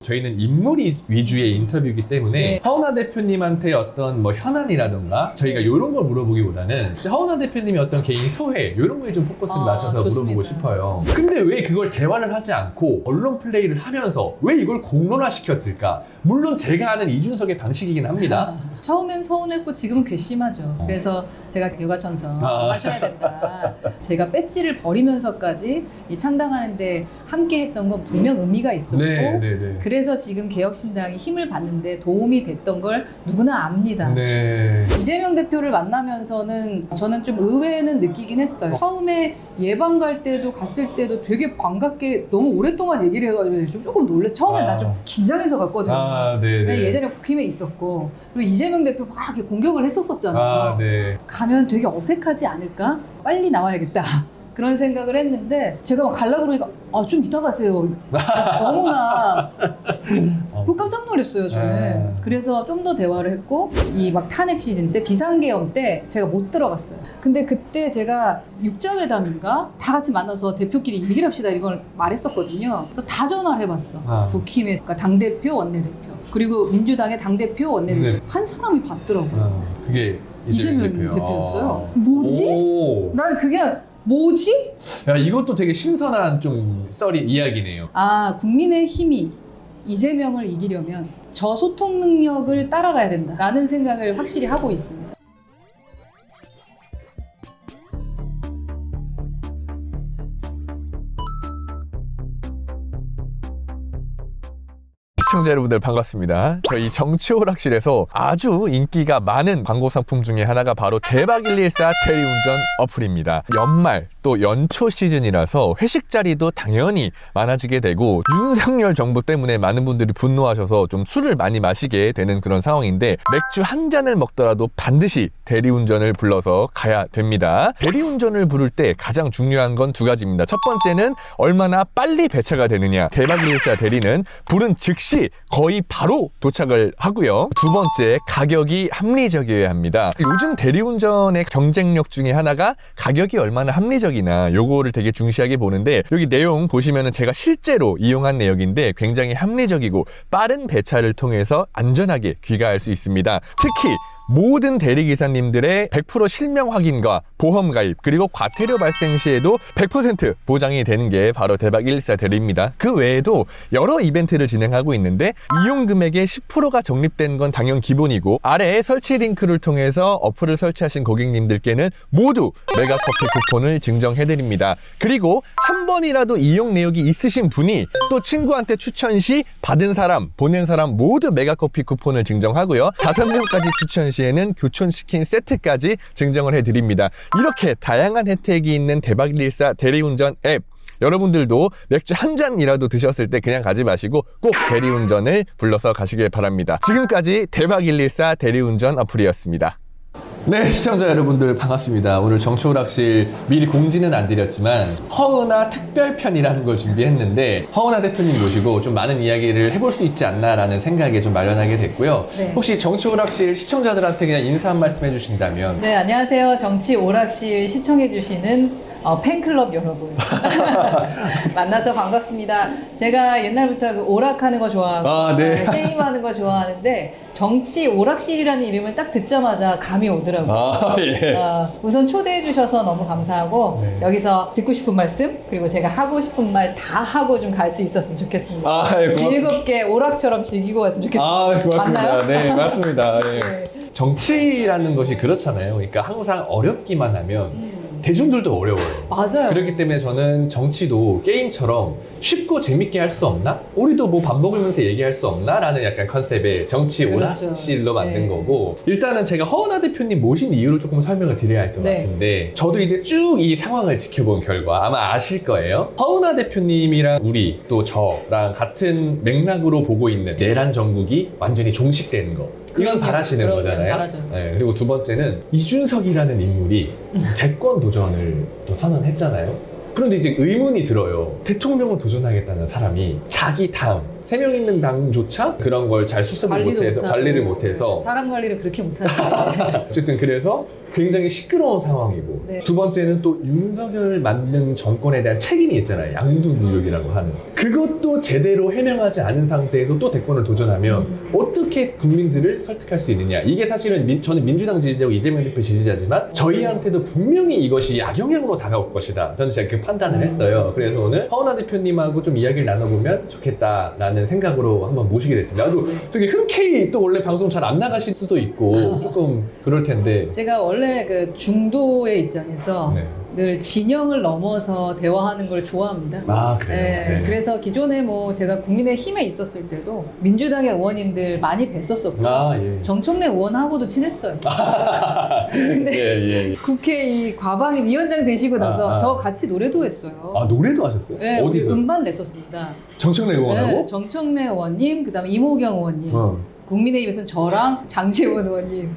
저희는 인물 위주의 인터뷰이기 때문에 허은하 대표님한테 어떤 뭐 현안이라던가 저희가 이런 걸 물어보기보다는 진짜 허은하 대표님이 어떤 개인 소회 이런 거에 좀 포커스를 맞춰서 좋습니다. 물어보고 싶어요. 근데 왜 그걸 대화를 하지 않고 언론 플레이를 하면서 왜 이걸 공론화 시켰을까? 물론 제가 아는 이준석의 방식이긴 합니다. 처음엔 서운했고 지금은 괘씸하죠. 그래서 제가 개과천선 하셔야 된다. 제가 배지를 버리면서까지 이 창당하는데 함께 했던 건 분명 의미가 있었고 그래서 지금 개혁신당이 힘을 받는데 도움이 됐던 걸 누구나 압니다. 이재명 대표를 만나면서는 저는 좀 의외는 느끼긴 했어요. 처음에 예방 갈 때도 갔을 때도 되게 반갑게 너무 오랫동안 얘기를 해가지고 조금 놀랐어요. 처음에 난 좀 긴장해서 갔거든요. 예전에 국힘에 있었고 그리고 이재명 대표 막 이렇게 공격을 했었잖아요. 가면 되게 어색하지 않을까? 빨리 나와야겠다. 그런 생각을 했는데 제가 막 가려고 그러니까 좀 이따 가세요. 너무나 그거 깜짝 놀랐어요 저는. 그래서 좀 더 대화를 했고 이 막 탄핵 시즌 때 비상계엄 때 제가 못 들어갔어요. 근데 그때 제가 육자회담인가 다 같이 만나서 대표끼리 얘기를 합시다 이걸 말했었거든요. 그래서 다 전화를 해봤어. 국힘의 그러니까 당대표 원내대표 그리고 민주당의 당대표 원내대표 한 사람이 받더라고요. 그게 이재명 대표였어요. 뭐지? 난 그냥 뭐지? 야, 이것도 되게 신선한 좀 썰이 이야기네요. 국민의힘이 이재명을 이기려면 저 소통 능력을 따라가야 된다라는 생각을 확실히 하고 있습니다. 시청자 여러분들 반갑습니다. 저희 정치오락실에서 아주 인기가 많은 광고 상품 중에 하나가 바로 대박114 대리운전 어플입니다. 연말 또 연초 시즌이라서 회식 자리도 당연히 많아지게 되고 윤석열 정부 때문에 많은 분들이 분노하셔서 좀 술을 많이 마시게 되는 그런 상황인데 맥주 한 잔을 먹더라도 반드시 대리운전을 불러서 가야 됩니다. 대리운전을 부를 때 가장 중요한 건 두 가지입니다. 첫 번째는 얼마나 빨리 배차가 되느냐. 대박114 대리는 부른 즉시 거의 바로 도착을 하고요. 두 번째, 가격이 합리적이어야 합니다. 요즘 대리운전의 경쟁력 중에 하나가 가격이 얼마나 합리적이나 요거를 되게 중시하게 보는데 여기 내용 보시면은 제가 실제로 이용한 내역인데 굉장히 합리적이고 빠른 배차를 통해서 안전하게 귀가할 수 있습니다. 특히 모든 대리기사님들의 100% 실명 확인과 보험 가입 그리고 과태료 발생 시에도 100% 보장이 되는 게 바로 대박114 대리입니다. 그 외에도 여러 이벤트를 진행하고 있는데 이용 금액의 10%가 적립된 건 당연 기본이고 아래에 설치 링크를 통해서 어플을 설치하신 고객님들께는 모두 메가커피 쿠폰을 증정해드립니다. 그리고 한 번이라도 이용 내역이 있으신 분이 또 친구한테 추천 시 받은 사람, 보낸 사람 모두 메가커피 쿠폰을 증정하고요. 5명까지 추천 시에는 교촌치킨 세트까지 증정을 해드립니다. 이렇게 다양한 혜택이 있는 대박114 대리운전 앱 여러분들도 맥주 한 잔이라도 드셨을 때 그냥 가지 마시고 꼭 대리운전을 불러서 가시길 바랍니다. 지금까지 대박114 대리운전 어플이었습니다. 네, 시청자 여러분들 반갑습니다. 오늘 정치오락실 미리 공지는 안 드렸지만 허은하 특별편이라는 걸 준비했는데 허은하 대표님 모시고 좀 많은 이야기를 해볼 수 있지 않나라는 생각에 좀 마련하게 됐고요. 혹시 정치오락실 시청자들한테 그냥 인사 한 말씀 해주신다면. 네, 안녕하세요. 정치오락실 시청해주시는 팬클럽 여러분 만나서 반갑습니다. 제가 옛날부터 그 오락하는 거 좋아하고 게임하는 거 좋아하는데 정치 오락실이라는 이름을 딱 듣자마자 감이 오더라고요. 우선 초대해 주셔서 너무 감사하고 여기서 듣고 싶은 말씀 그리고 제가 하고 싶은 말 다 하고 좀 갈 수 있었으면 좋겠습니다. 즐겁게 오락처럼 즐기고 갔으면 좋겠습니다. 고맙습니다. 맞나요? 네, 맞습니다. 정치라는 것이 그렇잖아요. 그러니까 항상 어렵기만 하면 대중들도 어려워요. 맞아요. 그렇기 때문에 저는 정치도 게임처럼 쉽고 재밌게 할 수 없나? 우리도 뭐 밥 먹으면서 얘기할 수 없나? 라는 약간 컨셉의 정치 오락실로 만든 거고 일단은 제가 허은하 대표님 모신 이유를 조금 설명을 드려야 할 것 같은데 저도 이제 쭉 이 상황을 지켜본 결과 아마 아실 거예요. 허은하 대표님이랑 우리 또 저랑 같은 맥락으로 보고 있는 내란 정국이 완전히 종식되는 거 이건 바라시는 거잖아요. 그리고 두 번째는 이준석이라는 인물이 대권 도전을 또 선언했잖아요. 그런데 이제 의문이 들어요. 대통령을 도전하겠다는 사람이 자기 다음 3명 있는 당조차 그런 걸 잘 수습을 못해서 관리를 못해서 사람 관리를 그렇게 못하는데 어쨌든 그래서 굉장히 시끄러운 상황이고 네. 두 번째는 또 윤석열 만든 정권에 대한 책임이 있잖아요. 양두구역이라고 하는 그것도 제대로 해명하지 않은 상태에서 또 대권을 도전하면 어떻게 국민들을 설득할 수 있느냐. 이게 사실은 저는 민주당 지지자고 이재명 대표 지지자지만 저희한테도 분명히 이것이 악영향으로 다가올 것이다. 저는 제가 그 판단을 했어요. 그래서 오늘 허은하 대표님하고 좀 이야기를 나눠보면 좋겠다라는 생각으로 한번 모시게 됐습니다. 나도 저기 흔쾌히 또 원래 방송 잘 안 나가실 수도 있고 조금 그럴 텐데 제가 원래 그 중도의 입장에서 네. 늘 진영을 넘어서 대화하는 걸 좋아합니다. 아 그래요? 네, 네. 그래서 기존에 뭐 제가 국민의힘에 있었을 때도 민주당의 의원님들 많이 뵀었었고 예. 정청래 의원하고도 친했어요. 근데 예. 국회 이 과방위 위원장 되시고 나서 아. 저 같이 노래도 했어요. 아 노래도 하셨어요? 네, 우리 어디서? 음반 냈었습니다. 정청래 의원하고? 네, 정청래 의원님, 그다음에 이모경 의원님, 국민의힘에서는 저랑 장제원 의원님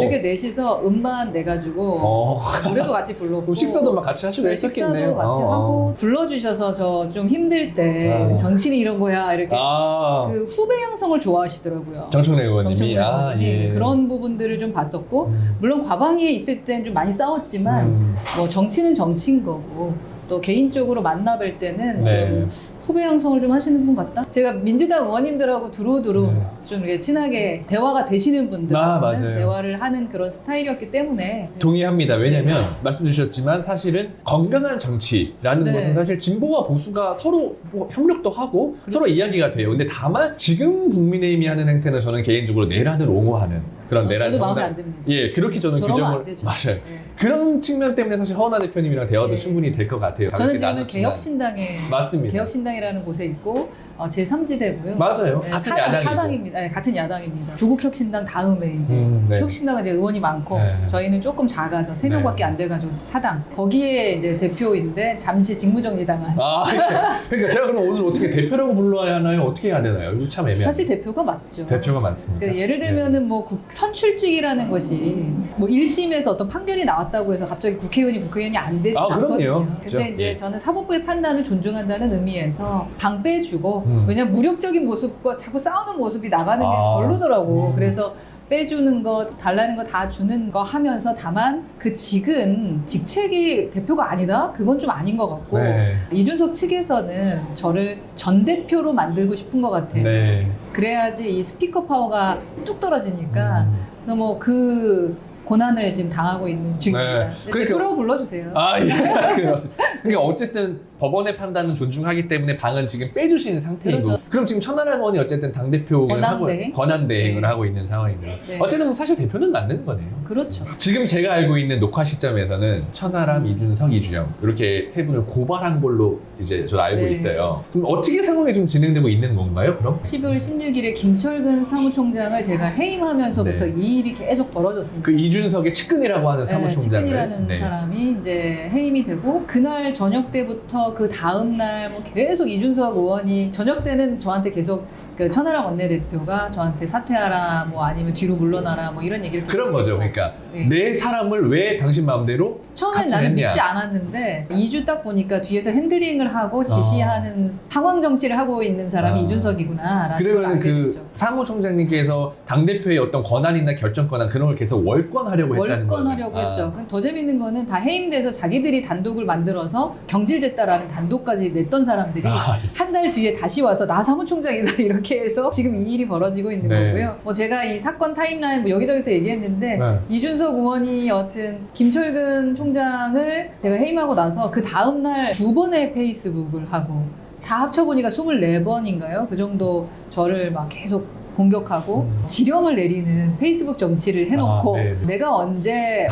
이렇게 넷이서 음반 내가지고 노래도 같이 불렀고 그럼 식사도 막 같이 하시고 네, 했었겠네요. 식사도 같이 하고 불러주셔서 저 좀 힘들 때 정치는 이런 거야 이렇게 그 후배 양성을 좋아하시더라고요. 정청래 의원님이 정청래 의원님이 예. 그런 부분들을 좀 봤었고 물론 과방위에 있을 땐 좀 많이 싸웠지만 뭐 정치는 정치인 거고 또 개인적으로 만나뵐 때는 네. 좀 후배 양성을 좀 하시는 분 같다? 제가 민주당 의원님들하고 두루두루 네. 좀 이렇게 친하게 대화가 되시는 분들 맞아요. 대화를 하는 그런 스타일이었기 때문에 동의합니다. 왜냐면 말씀 주셨지만 사실은 건강한 정치라는 네. 것은 사실 진보와 보수가 서로 뭐 협력도 하고 그렇죠. 서로 이야기가 돼요. 근데 다만 지금 국민의힘이 하는 행태는 저는 개인적으로 내란을 옹호하는 그런 내란 저도 마음에 정당. 안 듭니다. 예, 그렇게 저는 저러면 규정을 안 되죠. 맞아요. 네. 그런 측면 때문에 사실 허은하 대표님이랑 대화도 네. 충분히 될 것 같아요. 저는 가볍게 지금은 나눴지만. 개혁신당에 맞습니다. 개혁신당이라는 곳에 있고 제3지대고요. 맞아요. 네, 같은 야당이고. 사당입니다. 네, 같은 야당입니다. 조국혁신당 다음에 이제 네. 혁신당은 이제 의원이 많고 네. 저희는 조금 작아서 3명밖에 네. 안 돼가지고 사당. 거기에 이제 대표인데 잠시 직무정지당한. 그러니까 제가 그럼 오늘 어떻게 대표라고 불러야 하나요? 어떻게 해야 되나요? 이거 참 애매해요. 사실 대표가 맞죠. 대표가 많습니다. 그러니까 예를 들면은 뭐 선출직이라는 것이 뭐 1심에서 어떤 판결이 나왔다고 해서 갑자기 국회의원이 안 되지 그럼요. 않거든요. 그렇죠. 근데 이제 예. 저는 사법부의 판단을 존중한다는 의미에서 당 빼주고 왜냐면 무력적인 모습과 자꾸 싸우는 모습이 나가는 게 별로더라고. 그래서 빼주는 거, 달라는 거 다 주는 거 하면서 다만 그 직책이 대표가 아니다? 그건 좀 아닌 것 같고 네. 이준석 측에서는 저를 전 대표로 만들고 싶은 것 같아요. 네. 그래야지 이 스피커 파워가 뚝 떨어지니까 그래서 뭐 그 고난을 지금 당하고 있는 중입니다. 네. 네, 대표라고 불러주세요. 예. 그렇습니다. 그러니까 어쨌든 법원의 판단은 존중하기 때문에 방은 지금 빼주시는 상태이고 그렇죠. 그럼 지금 천하람 의원이 어쨌든 당대표를 하고 권한대행. 권한대행을 네. 하고 있는 상황이고 네. 어쨌든 사실 대표는 맞는 거네요. 그렇죠. 지금 제가 알고 있는 녹화 시점에서는 천하람, 이준석, 이주영 이렇게 세 분을 고발한 걸로 이제 저 알고 네. 있어요. 그럼 어떻게 상황이 좀 진행되고 있는 건가요? 그럼? 12월 16일에 김철근 사무총장을 제가 해임하면서부터 네. 이 일이 계속 벌어졌습니다. 그 이준석의 측근이라고 하는 사무총장을 측근이라는 네. 사람이 이제 해임이 되고 그날 저녁 때부터 그 다음 날 뭐 계속 이준석 의원이 저녁 때는 저한테 계속 그 천하람 원내대표가 저한테 사퇴하라 뭐 아니면 뒤로 물러나라 뭐 이런 얘기를 그런 거죠. 그러니까 네. 내 사람을 왜 당신 마음대로 처음엔 나는 카트했냐. 믿지 않았는데 2주 딱 보니까 뒤에서 핸들링을 하고 지시하는 상황 정치를 하고 있는 사람이 이준석이구나라는 걸 그러면 알게 그 됐죠. 사무총장님께서 당대표의 어떤 권한이나 결정권한 그런 걸 계속 월권하려고 했다는 거죠. 월권하려고 했죠. 그럼 더 재밌는 거는 다 해임돼서 자기들이 단독을 만들어서 경질됐다라는 단독까지 냈던 사람들이 한 달 뒤에 다시 와서 나 사무총장이다 이렇게 해서 지금 이 일이 벌어지고 있는 네. 거고요. 뭐 제가 이 사건 타임라인 뭐 여기저기서 얘기했는데 네. 이준석 의원이 여튼 김철근 총장을 제가 해임하고 나서 그 다음날 2번의 페이스북을 하고 다 합쳐보니까 24번인가요? 그 정도 저를 막 계속 공격하고 지령을 내리는 페이스북 정치를 해놓고 네. 내가 언제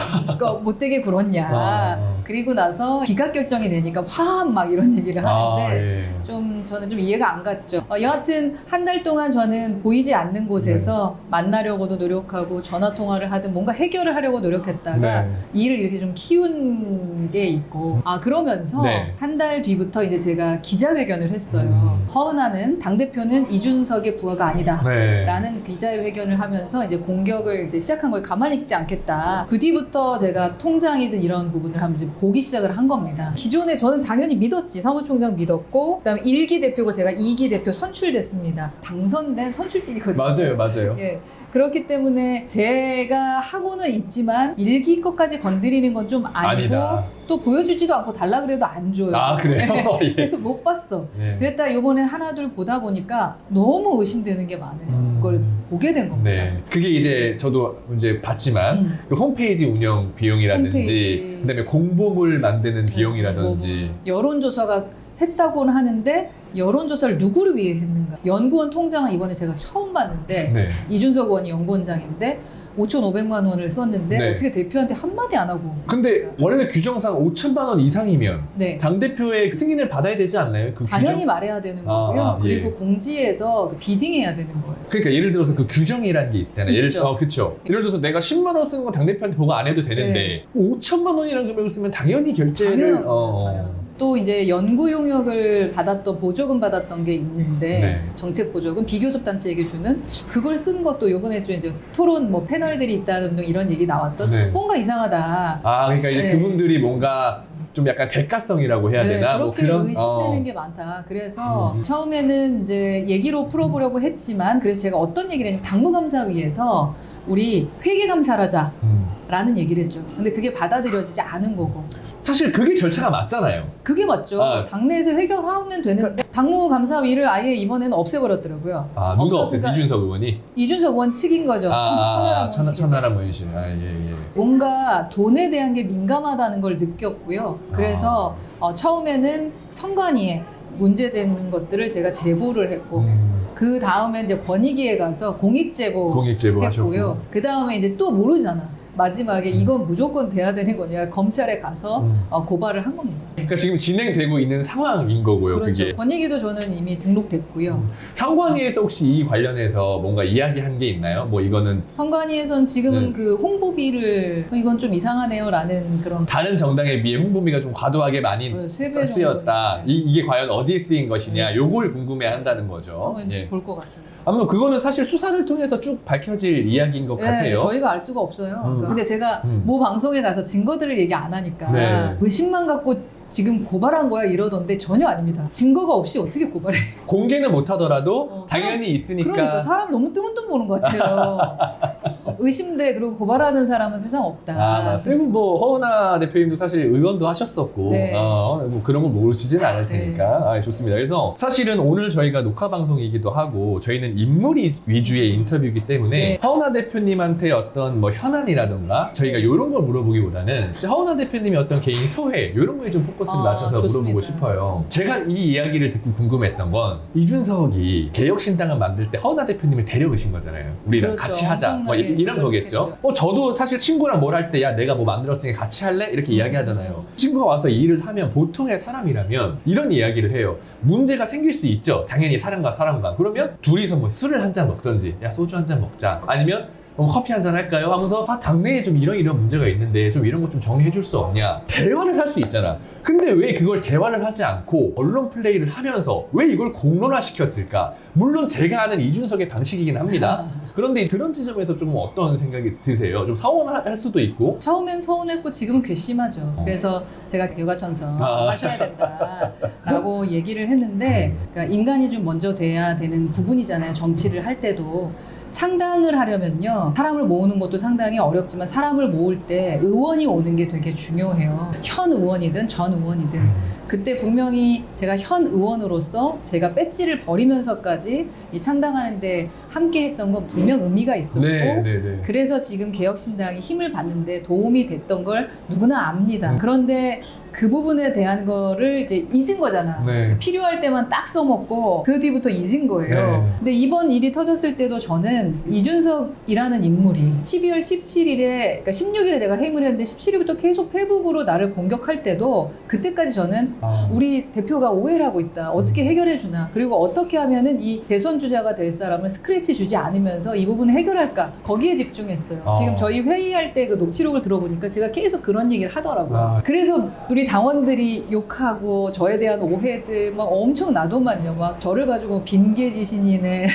못되게 굴었냐 그리고 나서 기각 결정이 되니까 화합 막 이런 얘기를 하는데 예. 좀 저는 좀 이해가 안 갔죠. 여하튼 한 달 동안 저는 보이지 않는 곳에서 만나려고도 노력하고 전화 통화를 하든 뭔가 해결을 하려고 노력했다가 네. 이 일을 이렇게 좀 키운 게 있고 그러면서 네. 한 달 뒤부터 이제 제가 기자회견을 했어요. 허은하는 당대표는 이준석의 부하가 아니다. 네. 라는 기자회견을 하면서 이제 공격을 이제 시작한 걸 가만히 있지 않겠다. 그 뒤부터 제가 통장이든 이런 부분을 한번 이제 보기 시작을 한 겁니다. 기존에 저는 당연히 믿었지. 사무총장 믿었고 그다음에 1기 대표고 제가 2기 대표 선출됐습니다. 당선된 선출직이거든요. 맞아요. 예. 그렇기 때문에 제가 하고는 있지만 1기 것까지 건드리는 건 좀 아니고 아니다. 또 보여주지도 않고 달라 그래도 안 줘요. 아, 그래요? 예. 그래서 못 봤어. 네. 그랬다 이번에 하나 둘 보다 보니까 너무 의심되는 게 많아요. 그걸 보게 된 겁니다. 네. 그게 이제 저도 이제 봤지만 그 홈페이지 운영 비용이라든지 홈페이지. 그다음에 공보물 만드는 비용이라든지 뭐 여론조사가 했다고는 하는데 여론조사를 누구를 위해 했는가? 연구원 통장은 이번에 제가 처음 봤는데 네. 이준석 의원이 연구원장인데 5,500만 원을 썼는데 네. 어떻게 대표한테 한마디 안 하고 근데 원래 규정상 5천만 원 이상이면 네. 당대표의 승인을 받아야 되지 않나요? 그 당연히 규정? 말해야 되는 거고요. 예. 그리고 공지에서 비딩해야 되는 거예요. 그러니까 예를 들어서 그 규정이라는 게 있잖아요. 있죠. 그렇죠. 예를 들어서 내가 10만 원 쓰는 건 당대표한테 보고 안 해도 되는데 5천만 원이라는 금액을 쓰면 당연히 결제를 당연한 거예요. 또 이제 연구 용역을 받았던 보조금 받았던 게 있는데 네. 정책 보조금 비교섭 단체에게 주는 그걸 쓴 것도 이번에 좀 이제 토론 뭐 패널들이 있다는 등 이런 얘기 나왔던 네. 뭔가 이상하다. 그러니까 이제 네. 그분들이 뭔가 좀 약간 대가성이라고 해야 되나? 그렇게 뭐 그런 의심되는 게 많다. 그래서 처음에는 이제 얘기로 풀어보려고 했지만 그래서 제가 어떤 얘기를 했냐면 당무감사위에서 우리 회계감사를 하자라는 얘기를 했죠. 근데 그게 받아들여지지 않은 거고. 사실 그게 절차가 맞잖아요. 그게 맞죠. 아. 당내에서 해결하면 되는데 당무감사위를 아예 이번에는 없애버렸더라고요. 누가 없었으니까 없앴어요? 이준석 의원이? 이준석 의원 측인 거죠. 천하람 의원실. 예. 뭔가 돈에 대한 게 민감하다는 걸 느꼈고요. 그래서 처음에는 선관위에 문제되는 것들을 제가 제보를 했고 그 다음에 이제 권익위에 가서 공익제보 공익제보 했고요. 하셨고. 그 다음에 이제 또 모르잖아. 마지막에 이건 무조건 돼야 되는 거냐 검찰에 가서 고발을 한 겁니다. 그러니까 지금 진행되고 있는 상황인 거고요. 그렇죠. 그게. 권익위도 저는 이미 등록됐고요. 상관위에서 혹시 이 관련해서 뭔가 이야기한 게 있나요? 뭐 이거는 선관위에선 지금은 네. 그 홍보비를 이건 좀 이상하네요라는 그런 다른 정당에 비해 홍보비가 좀 과도하게 많이 세 배 쓰였다. 정도는, 네. 이게 과연 어디에 쓰인 것이냐? 요걸 궁금해한다는 거죠. 예. 볼 것 같습니다. 아무튼 그거는 사실 수사를 통해서 쭉 밝혀질 이야기인 것 같아요. 저희가 알 수가 없어요. 근데 제가 모 방송에 가서 증거들을 얘기 안 하니까 네. 의심만 갖고 지금 고발한 거야 이러던데 전혀 아닙니다. 증거가 없이 어떻게 고발해? 공개는 못하더라도 당연히 사람, 있으니까. 그러니까 사람 너무 뜨문뜨문 보는 것 같아요. 의심돼 그리고 고발하는 사람은 세상 없다. 그리고 뭐 허은하 대표님도 사실 의원도 하셨었고 네. 뭐 그런 거 모르시지는 않을 네. 테니까 좋습니다. 그래서 사실은 오늘 저희가 녹화 방송이기도 하고 저희는 인물이 위주의 인터뷰이기 때문에 네. 허은하 대표님한테 어떤 뭐 현안이라던가 저희가 이런 걸 물어보기보다는 진짜 허은하 대표님의 어떤 개인 소회 이런 거에 좀 포커스를 맞춰서 좋습니다. 물어보고 싶어요. 제가 이 이야기를 듣고 궁금했던 건 이준석이 개혁신당을 만들 때 허은하 대표님을 데려오신 거잖아요. 우리랑 그렇죠. 같이 하자. 뭐 엄청나게 이런 거겠죠. 그렇겠죠. 저도 사실 친구랑 뭘 할 때 야 내가 뭐 만들었으니 같이 할래? 이렇게 이야기하잖아요. 친구가 와서 일을 하면 보통의 사람이라면 이런 이야기를 해요. 문제가 생길 수 있죠. 당연히 사람과 사람과. 그러면 둘이서 뭐 술을 한 잔 먹던지 야 소주 한 잔 먹자. 아니면 커피 한잔 할까요? 하면서 당내에 좀 이런 문제가 있는데 좀 이런 거 좀 정리해 줄 수 없냐? 대화를 할 수 있잖아. 근데 왜 그걸 대화를 하지 않고 언론 플레이를 하면서 왜 이걸 공론화 시켰을까? 물론 제가 아는 이준석의 방식이긴 합니다. 그런데 그런 지점에서 좀 어떤 생각이 드세요? 좀 서운할 수도 있고. 처음엔 서운했고 지금은 괘씸하죠. 그래서 제가 개과천선 하셔야 된다라고 얘기를 했는데 그러니까 인간이 좀 먼저 돼야 되는 부분이잖아요. 정치를 할 때도. 창당을 하려면요 사람을 모으는 것도 상당히 어렵지만 사람을 모을 때 의원이 오는 게 되게 중요해요. 현 의원이든 전 의원이든 그때 분명히 제가 현 의원으로서 제가 배지를 버리면서까지 이 창당하는데 함께 했던 건 분명 의미가 있었고 그래서 지금 개혁신당이 힘을 받는데 도움이 됐던 걸 누구나 압니다. 그런데 그 부분에 대한 거를 이제 잊은 거잖아. 필요할 때만 딱 써먹고 그 뒤부터 잊은 거예요. 근데 이번 일이 터졌을 때도 저는 이준석이라는 인물이 12월 17일에 그러니까 16일에 내가 해임을 했는데 17일부터 계속 페북으로 나를 공격할 때도 그때까지 저는 우리 대표가 오해를 하고 있다. 어떻게 해결해 주나. 그리고 어떻게 하면은 이 대선 주자가 될 사람을 스크래치 주지 않으면서 이 부분을 해결할까. 거기에 집중했어요. 지금 저희 회의할 때 그 녹취록을 들어보니까 제가 계속 그런 얘기를 하더라고요. 그래서 우리 당원들이 욕하고 저에 대한 오해들 막 엄청 나도만요. 막 저를 가지고 빈개지신이네.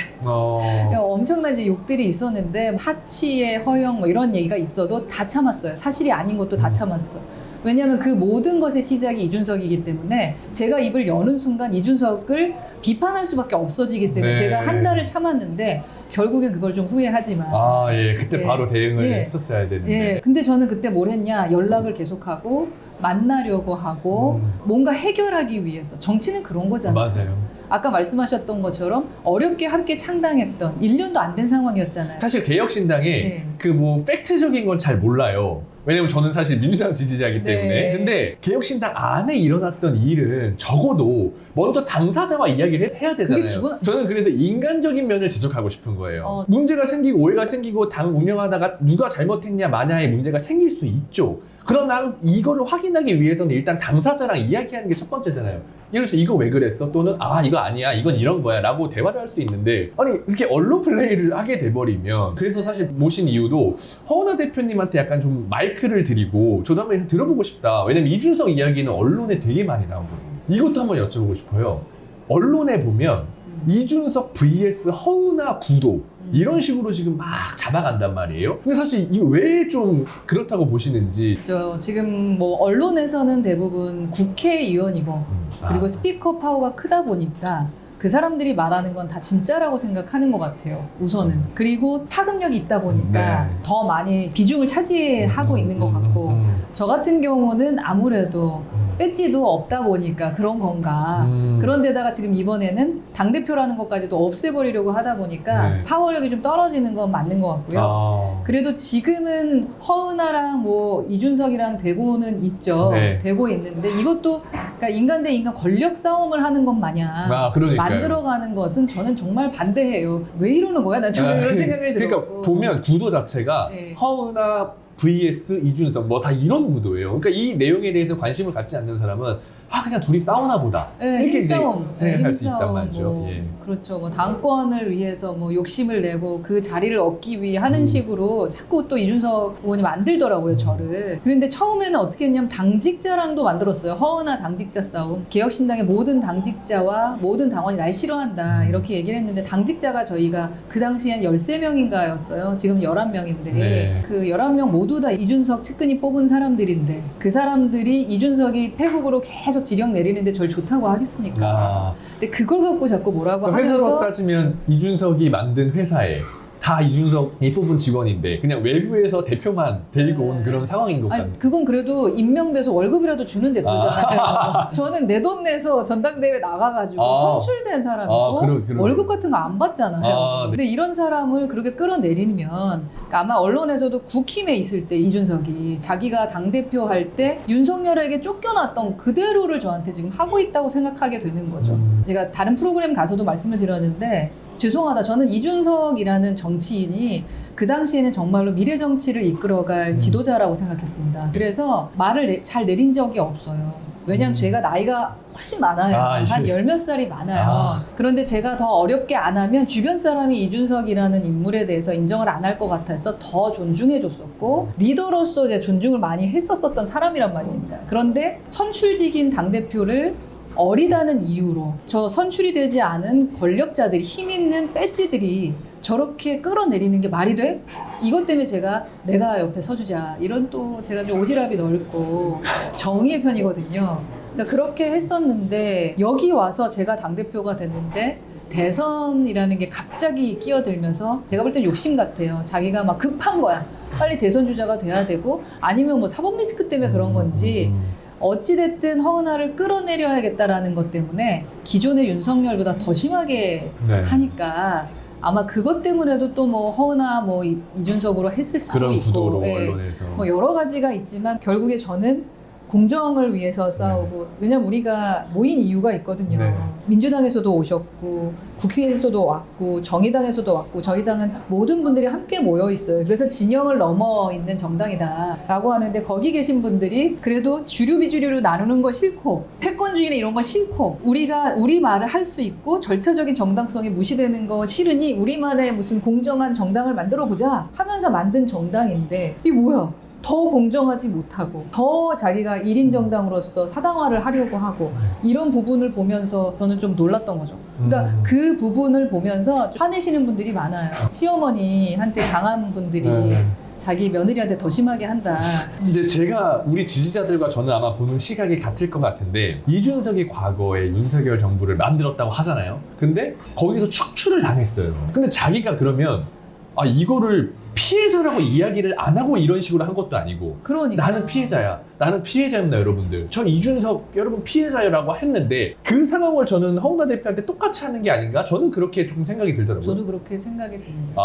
엄청난 이제 욕들이 있었는데 사치의 허용 뭐 이런 얘기가 있어도 다 참았어요. 사실이 아닌 것도 다 참았어. 왜냐하면 그 모든 것의 시작이 이준석이기 때문에 제가 입을 여는 순간 이준석을 비판할 수밖에 없어지기 때문에 네. 제가 한 달을 참았는데 결국엔 그걸 좀 후회하지만 예. 그때 예. 바로 대응을 예. 했었어야 되는데. 예, 근데 저는 그때 뭘 했냐, 연락을 계속하고 만나려고 하고 뭔가 해결하기 위해서. 정치는 그런 거잖아요. 맞아요. 아까 말씀하셨던 것처럼 어렵게 함께 창당했던 1년도 안 된 상황이었잖아요. 사실 개혁신당에 네. 그 뭐 팩트적인 건 잘 몰라요. 왜냐면 저는 사실 민주당 지지자이기 때문에. 네. 근데 개혁신당 안에 일어났던 일은 적어도 먼저 당사자와 이야기를 해야 되잖아요. 그게 기본- 저는 그래서 인간적인 면을 지적하고 싶은 거예요. 어. 문제가 생기고 오해가 생기고 당 운영하다가 누가 잘못했냐 마냐의 문제가 생길 수 있죠. 그러나 이거를 확인하기 위해서는 일단 당사자랑 이야기하는 게 첫 번째잖아요. 예를 들어서 이거 왜 그랬어? 또는 이거 아니야, 이건 이런 거야 라고 대화를 할 수 있는데, 아니 이렇게 언론 플레이를 하게 돼버리면, 그래서 사실 모신 이유도 허은하 대표님한테 약간 좀 마이크를 드리고 저도 한번 들어보고 싶다. 왜냐면 이준석 이야기는 언론에 되게 많이 나오거든요. 이것도 한번 여쭤보고 싶어요. 언론에 보면 이준석 vs 허은하 구도 이런 식으로 지금 막 잡아간단 말이에요. 근데 사실 이거 왜 좀 그렇다고 보시는지. 그죠. 지금 뭐 언론에서는 대부분 국회의원이고 그리고 스피커 파워가 크다 보니까 그 사람들이 말하는 건 다 진짜라고 생각하는 것 같아요. 우선은. 그리고 파급력이 있다 보니까 네. 더 많이 비중을 차지하고 있는 것 같고, 저 같은 경우는 아무래도 배지도 없다 보니까 그런 건가. 그런데다가 지금 이번에는 당대표라는 것까지도 없애버리려고 하다 보니까 네. 파워력이 좀 떨어지는 건 맞는 것 같고요. 그래도 지금은 허은하랑 뭐 이준석이랑 되고는 있죠. 네. 되고 있는데 이것도 그러니까 인간 대 인간 권력 싸움을 하는 것 마냥 그러니까요. 만들어가는 것은 저는 정말 반대해요. 왜 이러는 거야? 난 정말 그런 생각이 들었고. 그러니까 보면 구도 자체가 네. 허은하 vs 이준석 뭐 다 이런 구도예요. 그러니까 이 내용에 대해서 관심을 갖지 않는 사람은 그냥 둘이 싸우나 보다. 네, 이렇게 이제 힘싸움, 생각할 수 힘싸움, 있단 말이죠. 뭐, 예. 그렇죠. 뭐 당권을 위해서 뭐 욕심을 내고 그 자리를 얻기 위해 하는 식으로 자꾸 또 이준석 의원이 만들더라고요, 저를. 그런데 처음에는 어떻게 했냐면 당직자랑도 만들었어요. 허은하 당직자 싸움. 개혁신당의 모든 당직자와 모든 당원이 날 싫어한다. 이렇게 얘기를 했는데 당직자가 저희가 그 당시엔 13명인가였어요. 지금 11명인데 네. 그 11명 모두 다 이준석 측근이 뽑은 사람들인데 그 사람들이 이준석이 패국으로 계속 지령 내리는데 절 좋다고 하겠습니까? 근데 그걸 갖고 자꾸 뭐라고 그러니까 회사로 하면서 따지면 이준석이 만든 회사에 다 이준석이 뽑은 직원인데 그냥 외부에서 대표만 데리고 온 네. 그런 상황인 것 같아요. 아니, 그건 그래도 임명돼서 월급이라도 주는 대표잖아요. 저는 내 돈 내서 전당대회 나가가지고 선출된 사람이고 월급 같은 거 안 받잖아요. 네. 근데 이런 사람을 그렇게 끌어내리면 그러니까 아마 언론에서도 국힘에 있을 때 이준석이 자기가 당대표 할 때 윤석열에게 쫓겨났던 그대로를 저한테 지금 하고 있다고 생각하게 되는 거죠. 제가 다른 프로그램 가서도 말씀을 드렸는데 죄송하다. 저는 이준석이라는 정치인이 그 당시에는 정말로 미래 정치를 이끌어갈 지도자라고 생각했습니다. 그래서 말을 잘 내린 적이 없어요. 왜냐하면 제가 나이가 훨씬 많아요. 한 열 몇 살이 많아요. 그런데 제가 더 어렵게 안 하면 주변 사람이 이준석이라는 인물에 대해서 인정을 안 할 것 같아서 더 존중해줬었고 리더로서 제 존중을 많이 했었던 사람이란 말입니다. 그런데 선출직인 당대표를 어리다는 이유로 저 선출이 되지 않은 권력자들이 힘 있는 배지들이 저렇게 끌어내리는 게 말이 돼? 이것 때문에 내가 옆에 서주자 이런 또 제가 좀 오지랖이 넓고 정의의 편이거든요. 그래서 그렇게 했었는데 여기 와서 제가 당대표가 됐는데 대선이라는 게 갑자기 끼어들면서 제가 볼 땐 욕심 같아요. 자기가 막 급한 거야. 빨리 대선 주자가 돼야 되고 아니면 뭐 사법 리스크 때문에 그런 건지 어찌됐든 허은하를 끌어내려야겠다라는 것 때문에 기존의 윤석열보다 더 심하게 하니까 아마 그것 때문에도 또 뭐 허은하 뭐 이준석으로 했을 수도 그런 있고 구도로 언론에서 뭐 여러 가지가 있지만 결국에 저는 공정을 위해서 싸우고 왜냐면 우리가 모인 이유가 있거든요. 민주당에서도 오셨고 국회에서도 왔고 정의당에서도 왔고 저희 당은 모든 분들이 함께 모여 있어요. 그래서 진영을 넘어 있는 정당이다라고 하는데 거기 계신 분들이 그래도 주류 비주류로 나누는 거 싫고 패권주의나 이런 거 싫고 우리가 우리 말을 할 수 있고 절차적인 정당성이 무시되는 거 싫으니 우리만의 무슨 공정한 정당을 만들어 보자 하면서 만든 정당인데 이게 뭐야? 더 공정하지 못하고 더 자기가 1인 정당으로서 사당화를 하려고 하고 이런 부분을 보면서 저는 좀 놀랐던 거죠. 그러니까 그 부분을 보면서 화내시는 분들이 많아요. 시어머니한테 당한 분들이 자기 며느리한테 더 심하게 한다. 이제 제가 우리 지지자들과 저는 아마 보는 시각이 같을 것 같은데 이준석이 과거에 윤석열 정부를 만들었다고 하잖아요. 근데 거기서 축출을 당했어요. 근데 자기가 그러면 이거를 피해자라고 이야기를 안 하고 이런 식으로 한 것도 아니고 그러니까 나는 피해자야. 나는 피해자입니다, 여러분들. 전 이준석 여러분 피해자라고 했는데 그 상황을 저는 허은하 대표한테 똑같이 하는 게 아닌가? 저는 그렇게 좀 생각이 들더라고요. 저도 그렇게 생각이 듭니다.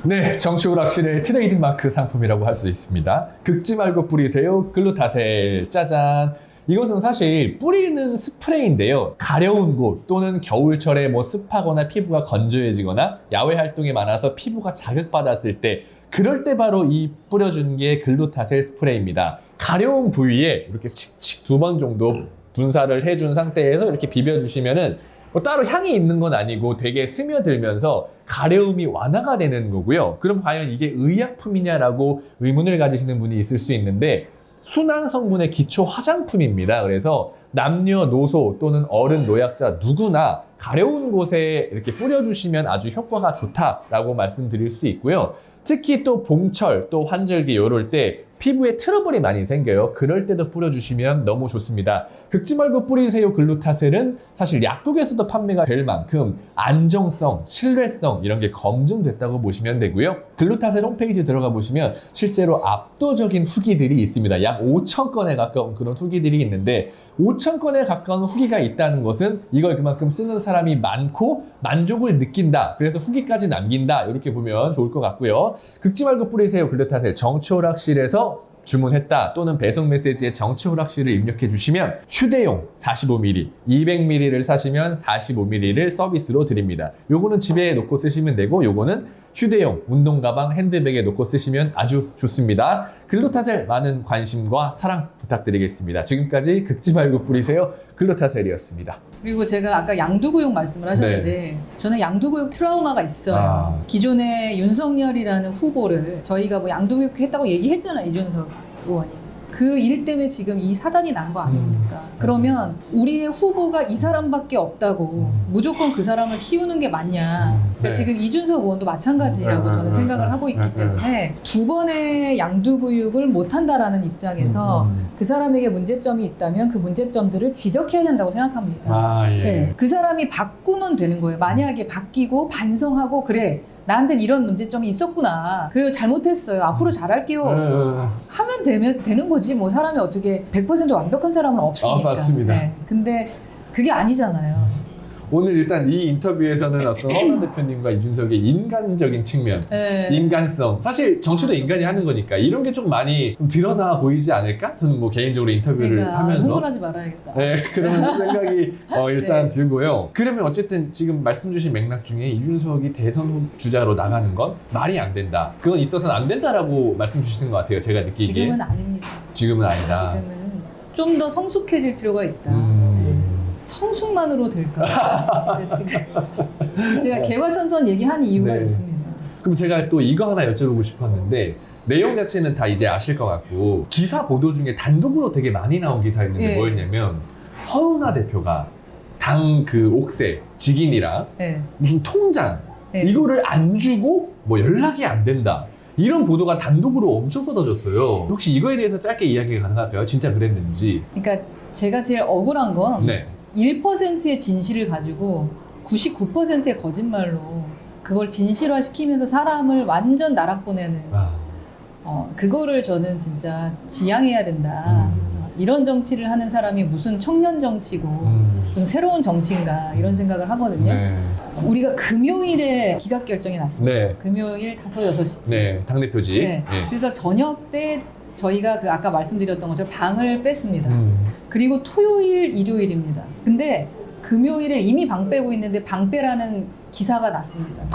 네, 정치오락실의 트레이드마크 상품이라고 할 수 있습니다. 긁지 말고 뿌리세요. 글루타셀. 짜잔. 이것은 사실 뿌리는 스프레이인데요. 가려운 곳 또는 겨울철에 습하거나 피부가 건조해지거나 야외 활동이 많아서 피부가 자극받았을 때 그럴 때 바로 이 뿌려주는 게 글루타셀 스프레이입니다. 가려운 부위에 이렇게 칙칙 2번 정도 분사를 해준 상태에서 이렇게 비벼주시면은 따로 향이 있는 건 아니고 되게 스며들면서 가려움이 완화가 되는 거고요. 그럼 과연 이게 의약품이냐라고 의문을 가지시는 분이 있을 수 있는데 순한 성분의 기초 화장품입니다. 그래서 남녀노소 또는 어른 노약자 누구나 가려운 곳에 이렇게 뿌려주시면 아주 효과가 좋다라고 말씀드릴 수 있고요. 특히 또 봄철 또 환절기 이럴 때 피부에 트러블이 많이 생겨요. 그럴 때도 뿌려주시면 너무 좋습니다. 긁지 말고 뿌리세요 글루타셀은 사실 약국에서도 판매가 될 만큼 안정성, 신뢰성 이런 게 검증됐다고 보시면 되고요. 글루타셀 홈페이지 들어가 보시면 실제로 압도적인 후기들이 있습니다. 약 5,000건에 가까운 그런 후기들이 있는데 5,000건에 가까운 후기가 있다는 것은 이걸 그만큼 쓰는 사람이 많고 만족을 느낀다. 그래서 후기까지 남긴다. 이렇게 보면 좋을 것 같고요. 긁지 말고 뿌리세요 글루타셀 정치오락실에서 주문했다 또는 배송 메시지에 정치오락실을 입력해 주시면 휴대용 45ml, 200ml를 사시면 45ml를 서비스로 드립니다. 요거는 집에 놓고 쓰시면 되고 요거는 휴대용 운동가방 핸드백에 놓고 쓰시면 아주 좋습니다. 글루타셀 많은 관심과 사랑 부탁드리겠습니다. 지금까지 긁지 말고 뿌리세요 글루타셀이었습니다. 그리고 제가 아까 양두구육 말씀을 하셨는데 저는 양두구육 트라우마가 있어요. 기존에 윤석열이라는 후보를 저희가 양두구육 했다고 얘기했잖아요. 이준석 의원이. 그 일 때문에 지금 이 사단이 난 거 아닙니까? 그러면 우리의 후보가 이 사람밖에 없다고 무조건 그 사람을 키우는 게 맞냐? 그러니까 지금 이준석 의원도 마찬가지라고 저는 생각을 하고 있기 때문에 두 번의 양두구육을 못한다라는 입장에서 그 사람에게 문제점이 있다면 그 문제점들을 지적해야 된다고 생각합니다. 네, 그 사람이 바꾸면 되는 거예요. 만약에 바뀌고 반성하고 그래 나한테는 이런 문제점이 있었구나. 그리고 잘못했어요. 앞으로 잘할게요. 하면 되는 거지. 사람이 어떻게 100% 완벽한 사람은 없으니까. 맞습니다. 네. 근데 그게 아니잖아요. 오늘 일단 이 인터뷰에서는 어떤 허은하 대표님과 이준석의 인간적인 측면, 인간성, 사실 정치도 인간이 하는 거니까 이런 게 좀 많이 드러나 보이지 않을까? 저는 개인적으로 인터뷰를 하면서 흥분하지 말아야겠다. 네, 그런 생각이 일단 들고요. 그러면 어쨌든 지금 말씀 주신 맥락 중에 이준석이 대선 주자로 나가는 건 말이 안 된다. 그건 있어서는 안 된다라고 말씀 주시는 것 같아요. 제가 느끼기에. 지금은 아닙니다. 지금은 아니다. 지금은 좀 더 성숙해질 필요가 있다. 성숙만으로 될까? 지금 제가 개과천선 얘기한 이유가 있습니다. 그럼 제가 또 이거 하나 여쭤보고 싶었는데 내용 자체는 다 이제 아실 것 같고 기사 보도 중에 단독으로 되게 많이 나온 기사가 있는데 뭐였냐면 허은하 대표가 당 옥새 직인이랑 무슨 통장 이거를 안 주고 연락이 안 된다. 이런 보도가 단독으로 엄청 쏟아졌어요. 혹시 이거에 대해서 짧게 이야기가 가능할까요? 진짜 그랬는지. 그러니까 제가 제일 억울한 건 1%의 진실을 가지고 99%의 거짓말로 그걸 진실화시키면서 사람을 완전 나락 보내는 그거를 저는 진짜 지양해야 된다. 이런 정치를 하는 사람이 무슨 청년 정치고 무슨 새로운 정치인가 이런 생각을 하거든요. 우리가 금요일에 기각 결정이 났습니다. 금요일 5, 6시쯤. 당대표지. 그래서 저녁 때 저희가 아까 말씀드렸던 것처럼 방을 뺐습니다. 그리고 토요일, 일요일입니다. 근데 금요일에 이미 방 빼고 있는데 방 빼라는 기사가 났습니다.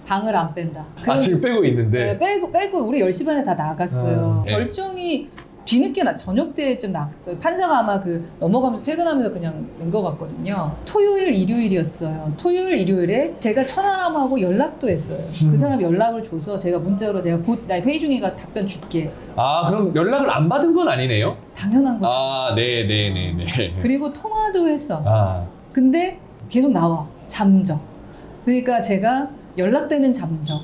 방을 안 뺀다. 지금 빼고 있는데? 빼고 우리 10시 반에 다 나갔어요. 결정이 뒤늦게 저녁 때쯤 났어요. 판사가 아마 넘어가면서 퇴근하면서 그냥 낸 것 같거든요. 토요일, 일요일이었어요. 토요일, 일요일에 제가 천하람하고 연락도 했어요. 그 사람 연락을 줘서 제가 문자로 내가 곧 나 회의 중이니까 답변 줄게. 그럼 연락을 안 받은 건 아니네요? 당연한 거죠. 네네네네. 그리고 통화도 했어. 근데 계속 나와. 잠적. 그러니까 제가 연락되는 잠적.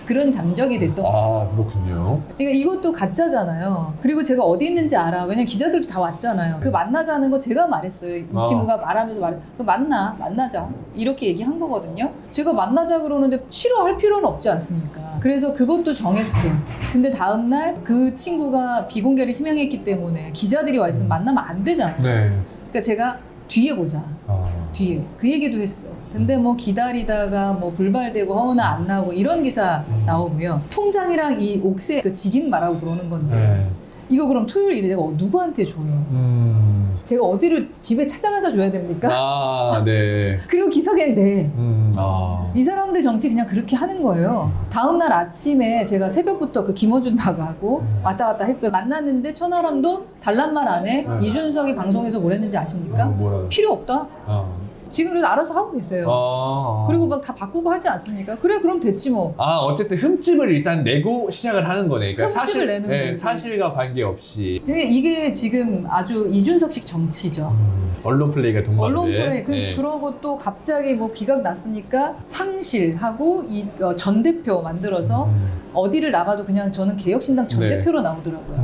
그런 잠적이 됐던 거예요. 그렇군요. 그러니까 이것도 가짜잖아요. 그리고 제가 어디 있는지 알아. 왜냐면 기자들도 다 왔잖아요. 그 만나자는 거 제가 말했어요. 이 친구가 말하면서 그 만나자 이렇게 얘기한 거거든요. 제가 만나자 그러는데 싫어할 필요는 없지 않습니까? 그래서 그것도 정했어. 근데 다음날 그 친구가 비공개를 희망했기 때문에 기자들이 와 있으면 만나면 안 되잖아요. 네. 그러니까 제가 뒤에 보자. 뒤에 그 얘기도 했어. 근데 뭐 기다리다가 뭐 불발되고 허은아 안 나오고 이런 기사 나오고요. 통장이랑 이 옥새 그 직인 말하고 그러는 건데 네. 이거 그럼 토요일 일에 내가 누구한테 줘요? 제가 어디를 집에 찾아가서 줘야 됩니까? 네. 그리고 기사 그냥 내. 이 사람들 정치 그냥 그렇게 하는 거예요. 다음날 아침에 제가 새벽부터 그 김어준 나가고 왔다 갔다 했어요. 만났는데 천하람도 달란 말 안 해. 이준석이 방송에서 뭘 했는지 아십니까? 필요 없다. 지금 그래도 알아서 하고 계세요. 그리고 막 다 바꾸고 하지 않습니까? 그래 그럼 됐지 뭐. 어쨌든 흠집을 일단 내고 시작을 하는 거네. 그러니까 흠집을 내는 거지. 사실과 관계없이. 근데 이게 지금 아주 이준석식 정치죠. 언론 플레이가 동반돼. 언론 플레이. 그러고 또 갑자기 뭐 기각 났으니까 상실하고 전 대표 만들어서 어디를 나가도 그냥 저는 개혁신당 전 대표로 나오더라고요.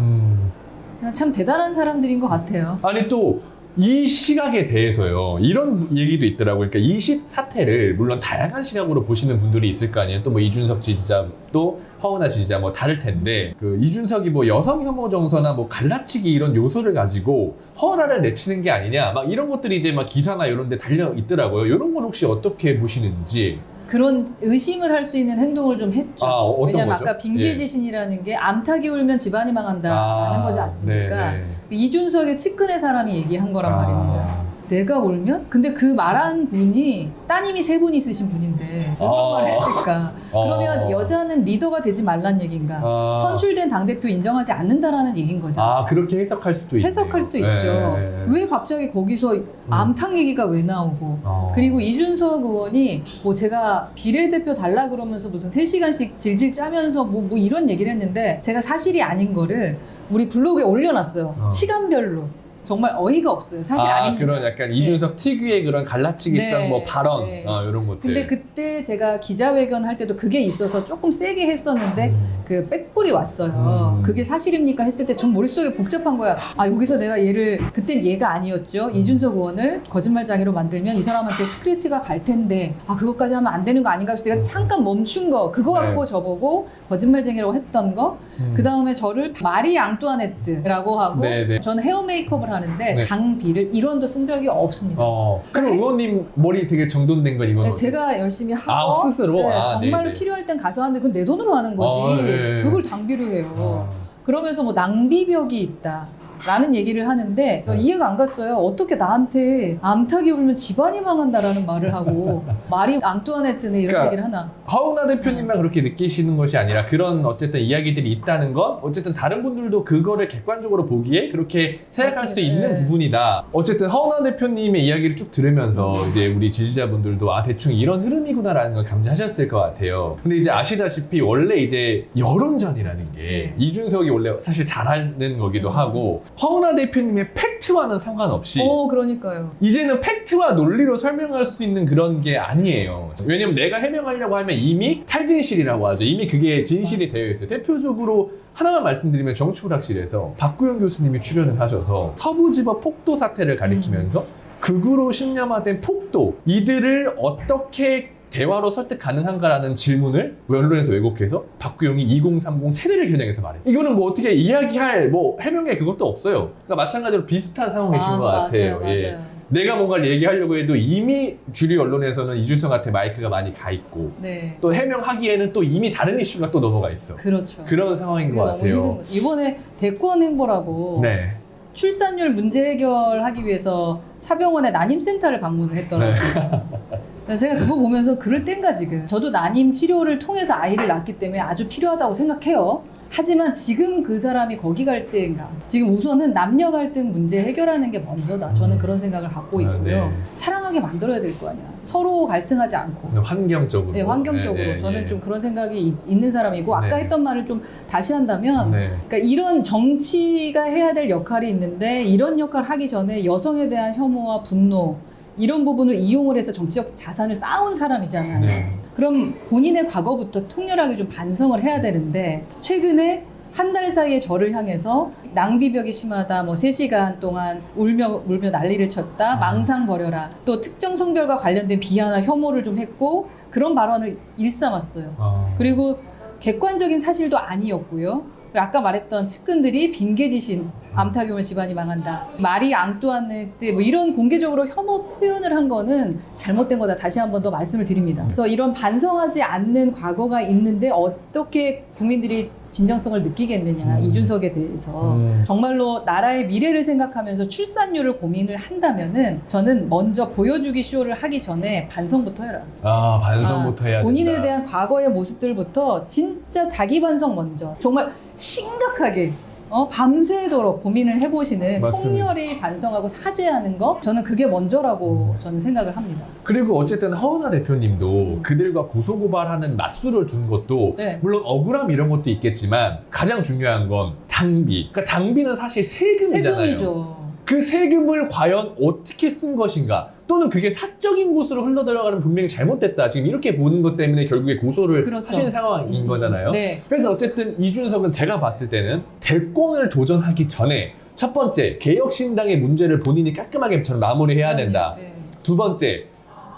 그냥 참 대단한 사람들인 것 같아요. 아니 또 이 시각에 대해서요, 이런 얘기도 있더라고요. 그러니까 이 사태를 물론 다양한 시각으로 보시는 분들이 있을 거 아니에요. 또 뭐 이준석 지지자, 또 허은하 지지자 뭐 다를 텐데, 그 이준석이 뭐 여성 혐오 정서나 뭐 갈라치기 이런 요소를 가지고 허은하를 내치는 게 아니냐, 막 이런 것들이 이제 막 기사나 이런 데 달려 있더라고요. 이런 건 혹시 어떻게 보시는지. 그런 의심을 할 수 있는 행동을 좀 했죠. 어떤 왜냐면 거죠? 아까 빙계지신이라는 게 암탉이 울면 집안이 망한다는 거지 않습니까? 네네. 이준석의 측근의 사람이 얘기한 거란 말입니다. 내가 울면? 근데 그 말한 분이 따님이 3분 있으신 분인데 왜 그런 말을 했을까? 그러면 여자는 리더가 되지 말란 얘기인가? 선출된 당대표 인정하지 않는다라는 얘기인 거죠. 그렇게 해석할 수도 있죠. 해석할 수 있죠. 왜 갑자기 거기서 암탉 얘기가 왜 나오고? 그리고 이준석 의원이 뭐 제가 비례대표 달라 그러면서 무슨 3시간씩 질질 짜면서 뭐 이런 얘기를 했는데 제가 사실이 아닌 거를 우리 블로그에 올려놨어요. 시간별로. 정말 어이가 없어요. 사실 아닙니다. 그런 약간 이준석 특유의 그런 갈라치기성 뭐 발언 이런 것들. 근데 그때 제가 기자회견 할 때도 그게 있어서 조금 세게 했었는데 그 백볼이 왔어요. 그게 사실입니까 했을 때 전 머릿속에 복잡한 거야. 여기서 내가 얘를 그땐 얘가 아니었죠. 이준석 의원을 거짓말장애로 만들면 이 사람한테 스크래치가 갈 텐데 그것까지 하면 안 되는 거 아닌가 해서 내가 잠깐 멈춘 거 그거 갖고 저보고 거짓말쟁이라고 했던 거. 그 다음에 저를 마리 앙뚜아네트라고 하고 저는 헤어 메이크업을 하는데 당비를 1원도 쓴 적이 없습니다. 그럼 의원님 머리 되게 정돈된 건 이건 제가 열심히 하고 스스로? 정말로 필요할 땐 가서 하는데 그건 내 돈으로 하는 거지. 그걸 당비로 해요. 그러면서 뭐 낭비벽이 있다. 라는 얘기를 하는데 이해가 안 갔어요. 어떻게 나한테 암탉이 울면 집안이 망한다라는 말을 하고 마리 앙뚜아네트네 이런 얘기를 하나. 허은하 대표님만 그렇게 느끼시는 것이 아니라 그런 어쨌든 이야기들이 있다는 건 어쨌든 다른 분들도 그거를 객관적으로 보기에 그렇게 생각할 수 있는 부분이다. 어쨌든 허은하 대표님의 이야기를 쭉 들으면서 이제 우리 지지자분들도 대충 이런 흐름이구나라는 걸 감지하셨을 것 같아요. 근데 이제 아시다시피 원래 이제 여론전이라는 게 이준석이 원래 사실 잘하는 거기도 하고 허은하 대표님의 팩트와는 상관없이 그러니까요. 이제는 팩트와 논리로 설명할 수 있는 그런 게 아니에요. 왜냐면 내가 해명하려고 하면 이미 탈진실이라고 하죠. 이미 그게 진실이 되어 있어요. 대표적으로 하나만 말씀드리면 정치오락실에서 박구영 교수님이 출연을 하셔서 서부지법 폭도 사태를 가리키면서 극우로 신념화된 폭도, 이들을 어떻게 대화로 설득 가능한가라는 질문을 언론에서 왜곡해서 박구영이 2030 세대를 겨냥해서 말해요. 이거는 뭐 어떻게 이야기할 뭐 해명에 그것도 없어요. 그러니까 마찬가지로 비슷한 상황이신 것 같아요. 맞아요. 내가 뭔가를 얘기하려고 해도 이미 주류 언론에서는 이준석한테 마이크가 많이 가 있고 또 해명하기에는 또 이미 다른 이슈가 또 넘어가 있어. 그렇죠. 그런 상황인 것 같아요. 이번에 대권 행보라고 출산율 문제 해결하기 위해서 차병원의 난임센터를 방문을 했더라고요. 제가 그거 보면서 그럴 땐가 지금 저도 난임 치료를 통해서 아이를 낳기 때문에 아주 필요하다고 생각해요. 하지만 지금 그 사람이 거기 갈 때인가? 지금 우선은 남녀 갈등 문제 해결하는 게 먼저다. 저는 그런 생각을 갖고 있고요. 사랑하게 만들어야 될 거 아니야. 서로 갈등하지 않고. 환경적으로. 환경적으로. 저는 좀 그런 생각이 있는 사람이고 아까 했던 말을 좀 다시 한다면 그러니까 이런 정치가 해야 될 역할이 있는데 이런 역할을 하기 전에 여성에 대한 혐오와 분노 이런 부분을 이용을 해서 정치적 자산을 쌓은 사람이잖아요. 그럼 본인의 과거부터 통렬하게 좀 반성을 해야 되는데 최근에 한 달 사이에 저를 향해서 낭비벽이 심하다, 뭐 3시간 동안 울며 난리를 쳤다, 망상 버려라, 또 특정 성별과 관련된 비하나 혐오를 좀 했고 그런 발언을 일삼았어요. 그리고 객관적인 사실도 아니었고요. 아까 말했던 측근들이 빙계지신 암타교물 집안이 망한다, 마리 앙뚜아네트 뭐 이런 공개적으로 혐오 표현을 한 거는 잘못된 거다, 다시 한 번 더 말씀을 드립니다. 그래서 이런 반성하지 않는 과거가 있는데 어떻게 국민들이 진정성을 느끼겠느냐, 이준석에 대해서. 정말로 나라의 미래를 생각하면서 출산율을 고민을 한다면은 저는 먼저 보여주기 쇼를 하기 전에 반성부터 해라. 반성부터 해야 된다. 본인에 대한 과거의 모습들부터 진짜 자기 반성 먼저, 정말 심각하게 밤새도록 고민을 해보시는, 맞습니다. 통렬히 반성하고 사죄하는 거, 저는 그게 먼저라고 저는 생각을 합니다. 그리고 어쨌든 허은하 대표님도 그들과 고소고발하는 맞수를 둔 것도 네. 물론 억울함 이런 것도 있겠지만 가장 중요한 건 당비. 그러니까 당비는 사실 세금이잖아요. 세금이죠. 그 세금을 과연 어떻게 쓴 것인가, 또는 그게 사적인 곳으로 흘러들어가는 분명히 잘못됐다, 지금 이렇게 보는 것 때문에 결국에 고소를 그렇죠. 하신 상황인 거잖아요. 네. 그래서 어쨌든 이준석은 제가 봤을 때는 대권을 도전하기 전에 첫 번째, 개혁신당의 문제를 본인이 깔끔하게 마무리해야 된다. 네. 두 번째,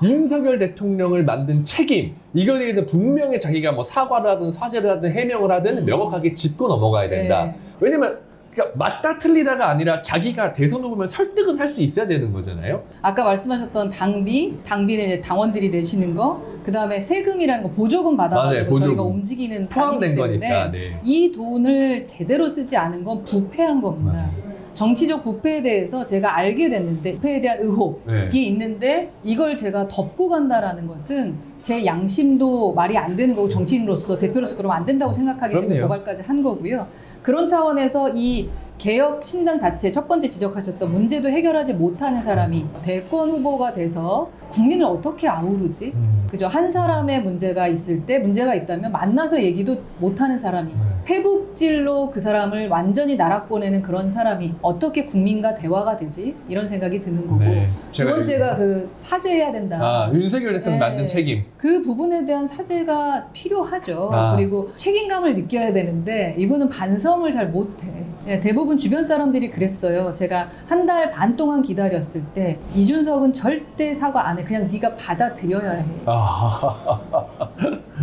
윤석열 대통령을 만든 책임, 이거에 대해서 분명히 자기가 뭐 사과를 하든 사죄를 하든 해명을 하든 명확하게 짚고 넘어가야 된다. 네. 왜냐면 그러니까 맞다 틀리다가 아니라 자기가 대선 후보면 설득은 할 수 있어야 되는 거잖아요. 아까 말씀하셨던 당비는 이제 당원들이 내시는 거, 그 다음에 세금이라는 거, 보조금 받아가지고 맞아요, 보조금. 저희가 움직이는 포함된 단위이기 때문에 거니까. 네. 이 돈을 제대로 쓰지 않은 건 부패한 겁니다. 맞아요. 정치적 부패에 대해서 제가 알게 됐는데, 부패에 대한 의혹이 네. 있는데 이걸 제가 덮고 간다라는 것은 제 양심도 말이 안 되는 거고, 정치인으로서 대표로서 그러면 안 된다고 생각하기 때문에 그럼요. 고발까지 한 거고요. 그런 차원에서 이 개혁 신당 자체 첫 번째 지적하셨던 문제도 해결하지 못하는 사람이 대권 후보가 돼서 국민을 어떻게 아우르지? 그죠? 한 사람의 문제가 있을 때, 문제가 있다면 만나서 얘기도 못하는 사람이, 회북질로 그 사람을 완전히 나락보내는 그런 사람이 어떻게 국민과 대화가 되지? 이런 생각이 드는 거고. 네. 두 번째가 그 사죄해야 된다. 윤석열 대통령 네. 만든 책임. 그 부분에 대한 사죄가 필요하죠. 아. 그리고 책임감을 느껴야 되는데 이분은 반성을 잘 못해. 예, 대부분 주변 사람들이 그랬어요. 제가 한 달 반 동안 기다렸을 때 이준석은 절대 사과 안 해. 그냥 네가 받아들여야 해.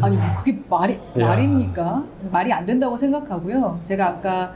아니 그게 말입니까? 말이 안 된다고 생각하고요. 제가 아까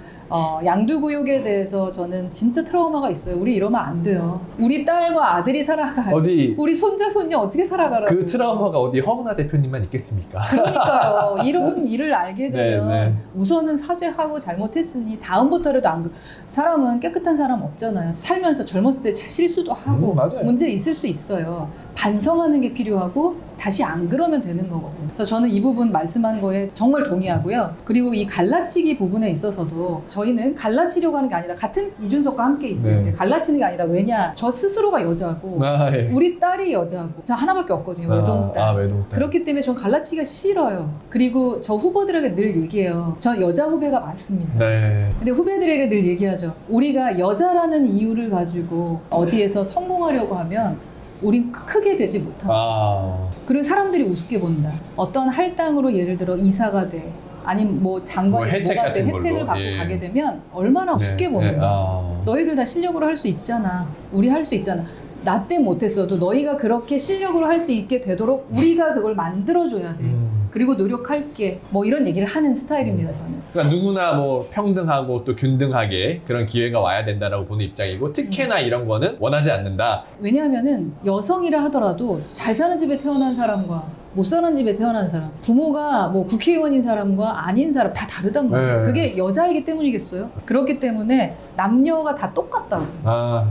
양두구역에 대해서 저는 진짜 트라우마가 있어요. 우리 이러면 안 돼요. 우리 딸과 아들이 살아가요. 어디 우리 손자 손녀 어떻게 살아가라고. 그 트라우마가 어디 허은하 대표님만 있겠습니까? 그러니까요. 이런 일을 알게 되면 네. 우선은 사죄하고 잘못했으니 다음부터라도 안 사람은 깨끗한 사람 없잖아요. 살면서 젊었을 때 실수도 하고 맞아요. 문제 있을 수 있어요. 반성하는 게 필요하고 다시 안 그러면 되는 거거든요. 그래서 저는 이 부분 말씀한 거에 정말 동의하고요. 그리고 이 갈라치기 부분에 있어서도 저희는 갈라치려고 하는 게 아니라, 같은 이준석과 함께 있을 네. 때 갈라치는 게 아니라, 왜냐, 저 스스로가 여자고 예. 우리 딸이 여자고 저 하나밖에 없거든요. 외동딸. 외동딸. 그렇기 때문에 전 갈라치기가 싫어요. 그리고 저 후보들에게 늘 얘기해요. 저 여자 후배가 많습니다. 네. 근데 후배들에게 늘 얘기하죠. 우리가 여자라는 이유를 가지고 어디에서 성공하려고 하면 우린 크게 되지 못합니다. 그리고 사람들이 우습게 본다. 어떤 할당으로 예를 들어 이사가 돼, 아니면 뭐 장관이 뭐 혜택 뭐가 돼, 같은 혜택을 걸로. 받고 예. 가게 되면 얼마나 우습게 보는가. 너희들 다 실력으로 할 수 있잖아. 우리 할 수 있잖아. 나 때 못했어도 너희가 그렇게 실력으로 할 수 있게 되도록 우리가 그걸 만들어줘야 돼. 그리고 노력할게. 뭐 이런 얘기를 하는 스타일입니다, 저는. 그러니까 누구나 뭐 평등하고 또 균등하게 그런 기회가 와야 된다라고 보는 입장이고, 특혜나 이런 거는 원하지 않는다. 왜냐하면은 여성이라 하더라도 잘 사는 집에 태어난 사람과 못 사는 집에 태어난 사람, 부모가 뭐 국회의원인 사람과 아닌 사람 다 다르단 말이에요. 네. 그게 여자이기 때문이겠어요? 그렇기 때문에 남녀가 다 똑같다고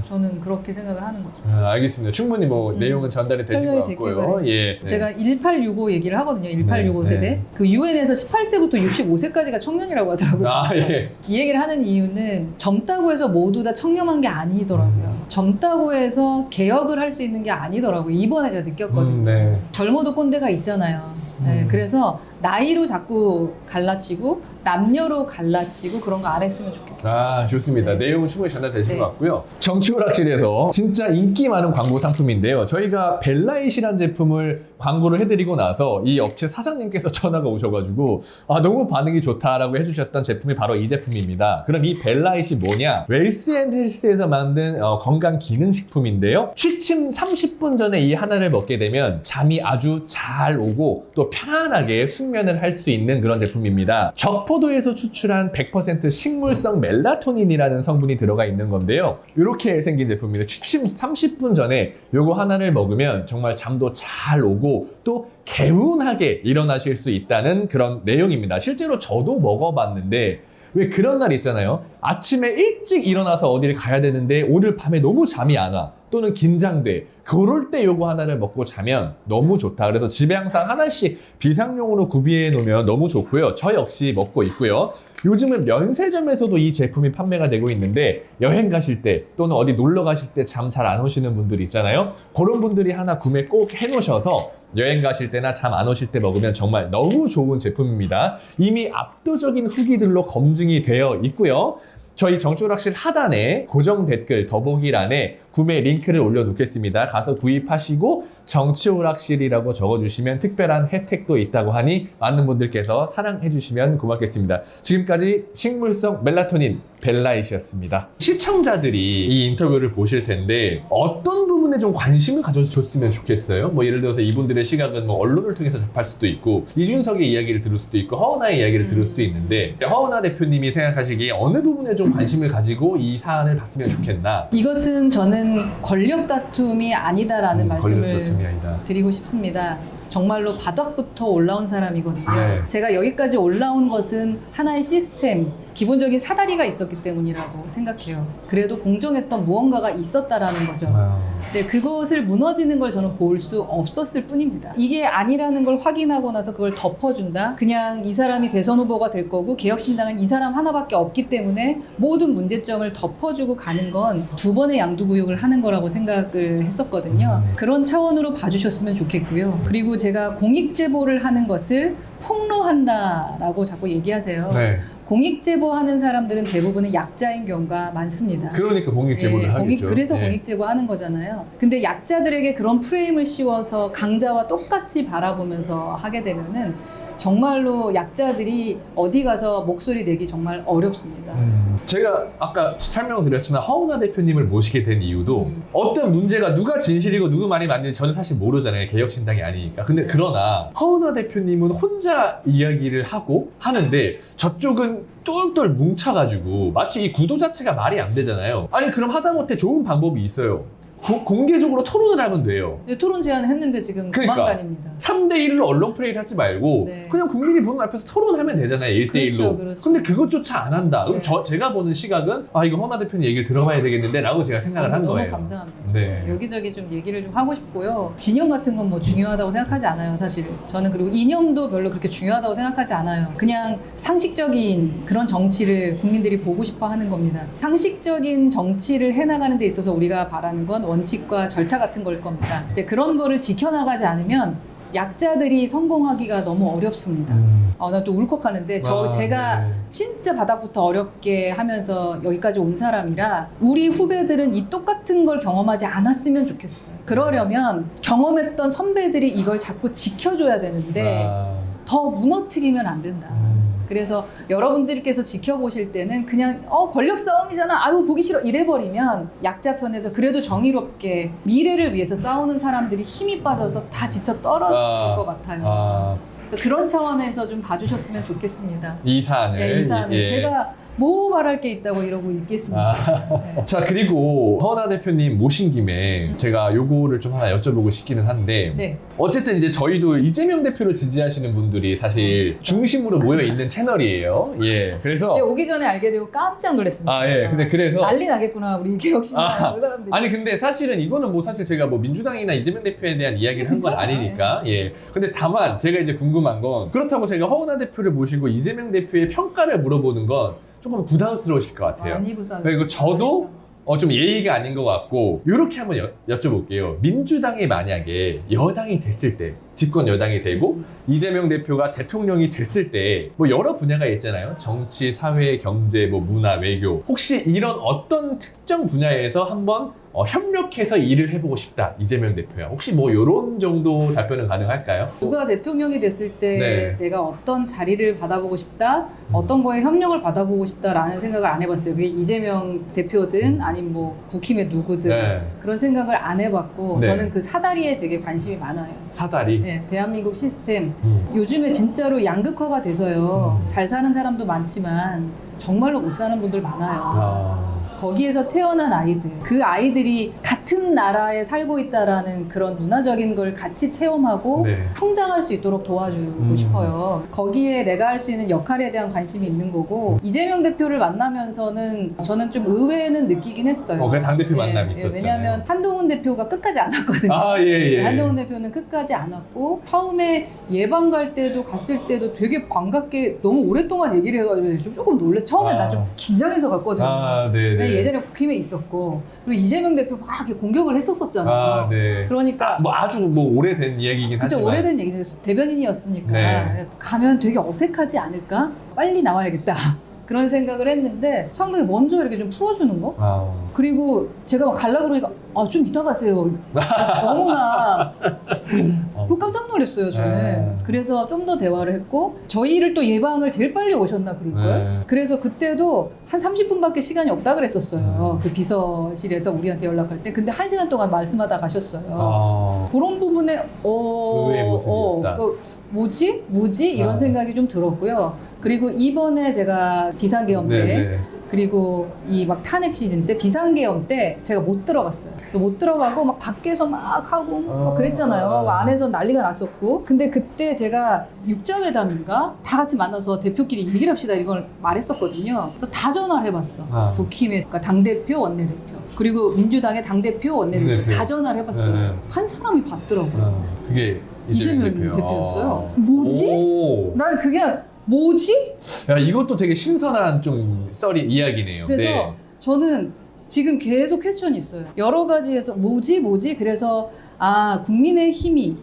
저는 그렇게 생각을 하는 거죠. 알겠습니다. 충분히 뭐 내용은 전달이 되신 것 설명이 됐길 같고요. 바래요. 예. 네. 제가 1865 얘기를 하거든요. 1865 네, 세대. 네. 그 유엔에서 18세부터 65세까지가 청년이라고 하더라고요. 예. 이 얘기를 하는 이유는 젊다고 해서 모두 다 청렴한 게 아니더라고요. 젊다고 해서 개혁을 할 수 있는 게 아니더라고요. 이번에 제가 느꼈거든요. 네. 젊어도 꼰대가 있잖아요. 네, 그래서 나이로 자꾸 갈라치고 남녀로 갈라치고 그런 거 안 했으면 좋겠다. 아, 좋습니다. 네. 내용은 충분히 전달되신 네. 것 같고요. 정치오락실에서 진짜 인기 많은 광고 상품인데요. 저희가 벨라잇이라는 제품을 광고를 해드리고 나서 이 업체 사장님께서 전화가 오셔가지고 너무 반응이 좋다라고 해주셨던 제품이 바로 이 제품입니다. 그럼 이 벨라잇이 뭐냐? 웰스앤헬스에서 만든 건강 기능식품인데요. 취침 30분 전에 이 하나를 먹게 되면 잠이 아주 잘 오고 또 편안하게 숙면을 할 수 있는 그런 제품입니다. 적포도에서 추출한 100% 식물성 멜라토닌이라는 성분이 들어가 있는 건데요. 이렇게 생긴 제품입니다. 취침 30분 전에 요거 하나를 먹으면 정말 잠도 잘 오고 또 개운하게 일어나실 수 있다는 그런 내용입니다. 실제로 저도 먹어봤는데 왜 그런 날 있잖아요. 아침에 일찍 일어나서 어디를 가야 되는데 오늘 밤에 너무 잠이 안 와. 또는 긴장돼. 그럴 때 요거 하나를 먹고 자면 너무 좋다. 그래서 집에 항상 하나씩 비상용으로 구비해 놓으면 너무 좋고요. 저 역시 먹고 있고요. 요즘은 면세점에서도 이 제품이 판매가 되고 있는데 여행 가실 때 또는 어디 놀러 가실 때 잠 잘 안 오시는 분들이 있잖아요. 그런 분들이 하나 구매 꼭 해놓으셔서 여행 가실 때나 잠 안 오실 때 먹으면 정말 너무 좋은 제품입니다. 이미 압도적인 후기들로 검증이 되어 있고요. 저희 정치오락실 하단에 고정 댓글 더보기란에 구매 링크를 올려놓겠습니다. 가서 구입하시고 정치오락실이라고 적어주시면 특별한 혜택도 있다고 하니 많은 분들께서 사랑해주시면 고맙겠습니다. 지금까지 식물성 멜라토닌 벨라잇이었습니다. 시청자들이 이 인터뷰를 보실 텐데 어떤 부분에 좀 관심을 가져줬으면 좋겠어요? 뭐 예를 들어서 이분들의 시각은 뭐 언론을 통해서 접할 수도 있고 이준석의 이야기를 들을 수도 있고 허은하의 이야기를 들을 수도 있는데 허은하 대표님이 생각하시기에 어느 부분에 좀 관심을 가지고 이 사안을 봤으면 좋겠나? 이것은 저는 권력 다툼이 아니다라는 말씀을 권력 다툼이 아니다. 드리고 싶습니다. 정말로 바닥부터 올라온 사람이거든요. 네. 제가 여기까지 올라온 것은 하나의 시스템, 기본적인 사다리가 있었기 때문이라고 생각해요. 그래도 공정했던 무언가가 있었다라는 거죠. 네, 그것을 무너지는 걸 저는 볼 수 없었을 뿐입니다. 이게 아니라는 걸 확인하고 나서 그걸 덮어준다? 그냥 이 사람이 대선 후보가 될 거고 개혁신당은 이 사람 하나밖에 없기 때문에 모든 문제점을 덮어주고 가는 건 두 번의 양두구육을 하는 거라고 생각을 했었거든요. 그런 차원으로 봐주셨으면 좋겠고요. 그리고 제가 공익제보를 하는 것을 폭로한다라고 자꾸 얘기하세요. 네. 공익제보하는 사람들은 대부분은 약자인 경우가 많습니다. 그러니까 공익제보를 하겠죠. 그래서 네. 공익제보 하는 거잖아요. 근데 약자들에게 그런 프레임을 씌워서 강자와 똑같이 바라보면서 하게 되면은 정말로 약자들이 어디 가서 목소리 내기 정말 어렵습니다. 제가 아까 설명드렸지만 허은하 대표님을 모시게 된 이유도 어떤 문제가 누가 진실이고 누구 말이 맞는지 저는 사실 모르잖아요. 개혁신당이 아니니까. 근데 그러나 허은하 대표님은 혼자 이야기를 하고 하는데 저쪽은 똘똘 뭉쳐가지고 마치 이 구도 자체가 말이 안 되잖아요. 아니 그럼 하다못해 좋은 방법이 있어요. 공개적으로 토론을 하면 돼요. 토론 제안을 했는데 지금 그러니까. 도망다닙니다. 3대1로 언론 플레이를 하지 말고 네. 그냥 국민이 보는 앞에서 토론하면 되잖아요. 1대1로. 그렇죠. 근데 그것조차 안 한다. 그럼 네. 제가 보는 시각은 이거 허은하 대표님 얘기를 들어봐야 되겠는데 라고 제가 생각을 한 거예요. 너무 감사합니다. 네. 여기저기 좀 얘기를 좀 하고 싶고요. 진영 같은 건 뭐 중요하다고 생각하지 않아요, 사실. 저는 그리고 이념도 별로 그렇게 중요하다고 생각하지 않아요. 그냥 상식적인 그런 정치를 국민들이 보고 싶어 하는 겁니다. 상식적인 정치를 해나가는 데 있어서 우리가 바라는 건 원칙과 절차 같은 걸 겁니다. 이제 그런 거를 지켜나가지 않으면 약자들이 성공하기가 너무 어렵습니다. 나 또 울컥하는데 제가 네. 진짜 바닥부터 어렵게 하면서 여기까지 온 사람이라 우리 후배들은 이 똑같은 걸 경험하지 않았으면 좋겠어요. 그러려면 경험했던 선배들이 이걸 자꾸 지켜줘야 되는데 더 무너뜨리면 안 된다. 그래서 여러분들께서 지켜보실 때는 그냥 권력 싸움이잖아, 아유 보기 싫어 이래버리면 약자 편에서 그래도 정의롭게 미래를 위해서 싸우는 사람들이 힘이 빠져서 다 지쳐 떨어질 것 같아요. 그래서 그런 차원에서 좀 봐주셨으면 좋겠습니다. 이 사안을. 네, 이 사안을. 예. 제가 뭐 말할 게 있다고 이러고 있겠습니다. 네. 자, 그리고 허은하 대표님 모신 김에 제가 요거를 좀 하나 여쭤보고 싶기는 한데 네. 어쨌든 이제 저희도 이재명 대표를 지지하시는 분들이 사실 중심으로 모여 있는 채널이에요. 예. 그래서 제가 오기 전에 알게 되고 깜짝 놀랐습니다. 예. 근데 그래서 난리 나겠구나 우리 개혁신당 사람들이. 아니 근데 사실은 이거는 뭐 사실 제가 뭐 민주당이나 이재명 대표에 대한 이야기를 한 건 아니니까. 예. 근데 다만 제가 이제 궁금한 건 그렇다고 제가 허은하 대표를 모시고 이재명 대표의 평가를 물어보는 건 조금 부담스러우실 것 같아요. 많이 부담. 그리고 저도 좀 예의가 아닌 것 같고 이렇게 한번 여쭤볼게요. 민주당이 만약에 여당이 됐을 때 집권 여당이 되고 이재명 대표가 대통령이 됐을 때 뭐 여러 분야가 있잖아요. 정치, 사회, 경제, 뭐 문화, 외교. 혹시 이런 어떤 특정 분야에서 한번 협력해서 일을 해보고 싶다. 이재명 대표야. 혹시 뭐 이런 정도 답변은 가능할까요? 누가 대통령이 됐을 때 네. 내가 어떤 자리를 받아보고 싶다, 어떤 거에 협력을 받아보고 싶다라는 생각을 안 해봤어요. 그게 이재명 대표든 아니면 뭐 국힘의 누구든 네. 그런 생각을 안 해봤고 네. 저는 그 사다리에 되게 관심이 많아요. 사다리. 네, 대한민국 시스템 요즘에 진짜로 양극화가 돼서요. 잘 사는 사람도 많지만 정말로 못 사는 분들 많아요. 거기에서 태어난 아이들, 그 아이들이 같은 나라에 살고 있다라는 그런 문화적인 걸 같이 체험하고 네. 성장할 수 있도록 도와주고 싶어요. 거기에 내가 할 수 있는 역할에 대한 관심이 있는 거고 이재명 대표를 만나면서는 저는 좀 의외는 느끼긴 했어요. 그 당대표 예, 만남이 예, 있었잖아요. 왜냐하면 한동훈 대표가 끝까지 안 왔거든요. 예. 한동훈 대표는 끝까지 안 왔고 처음에 예방 갈 때도 갔을 때도 되게 반갑게 너무 오랫동안 얘기를 해가지고 좀 조금 놀랐어요. 처음에 난 좀 긴장해서 갔거든요. 네네. 예전에 국힘에 있었고 그리고 이재명 대표 막 이렇게 공격을 했었잖아요. 네. 그러니까 뭐 아주 뭐 오래된 이야기이긴 그쵸, 하지만 오래된 얘기죠. 대변인이었으니까 네. 가면 되게 어색하지 않을까? 빨리 나와야겠다. 그런 생각을 했는데 상당히 먼저 이렇게 좀 풀어주는 거? 그리고 제가 막 가려고 그러니까 좀 이따 가세요. 너무나 그거 깜짝 놀랐어요 저는. 그래서 좀 더 대화를 했고 저희를 또 예방을 제일 빨리 오셨나 그럴걸. 그래서 그때도 한 30분밖에 시간이 없다 그랬었어요. 그 비서실에서 우리한테 연락할 때. 근데 1시간 동안 말씀하다 가셨어요. 그런 부분에 의외의 모습이었다. 뭐지? 이런 생각이 좀 들었고요. 그리고 이번에 제가 비상계엄 때 그리고 이 막 탄핵 시즌 때 비상계엄 때 제가 못 들어갔어요. 못 들어가고 막 밖에서 막 하고 막 그랬잖아요. 안에서 난리가 났었고. 근데 그때 제가 육자회담인가 다 같이 만나서 대표끼리 얘기를 합시다 이걸 말했었거든요. 그래서 다 전화를 해봤어. 국힘의 그러니까 당대표, 원내대표. 그리고 민주당의 당대표, 원내대표 다 전화를 해봤어요. 한 사람이 받더라고요. 그게 이재명 대표였어요. 뭐지? 난 그냥 뭐지? 야, 이것도 되게 신선한 좀 썰이 이야기네요. 그래서 저는 지금 계속 퀘스천이 있어요. 여러 가지에서 뭐지? 그래서 국민의힘이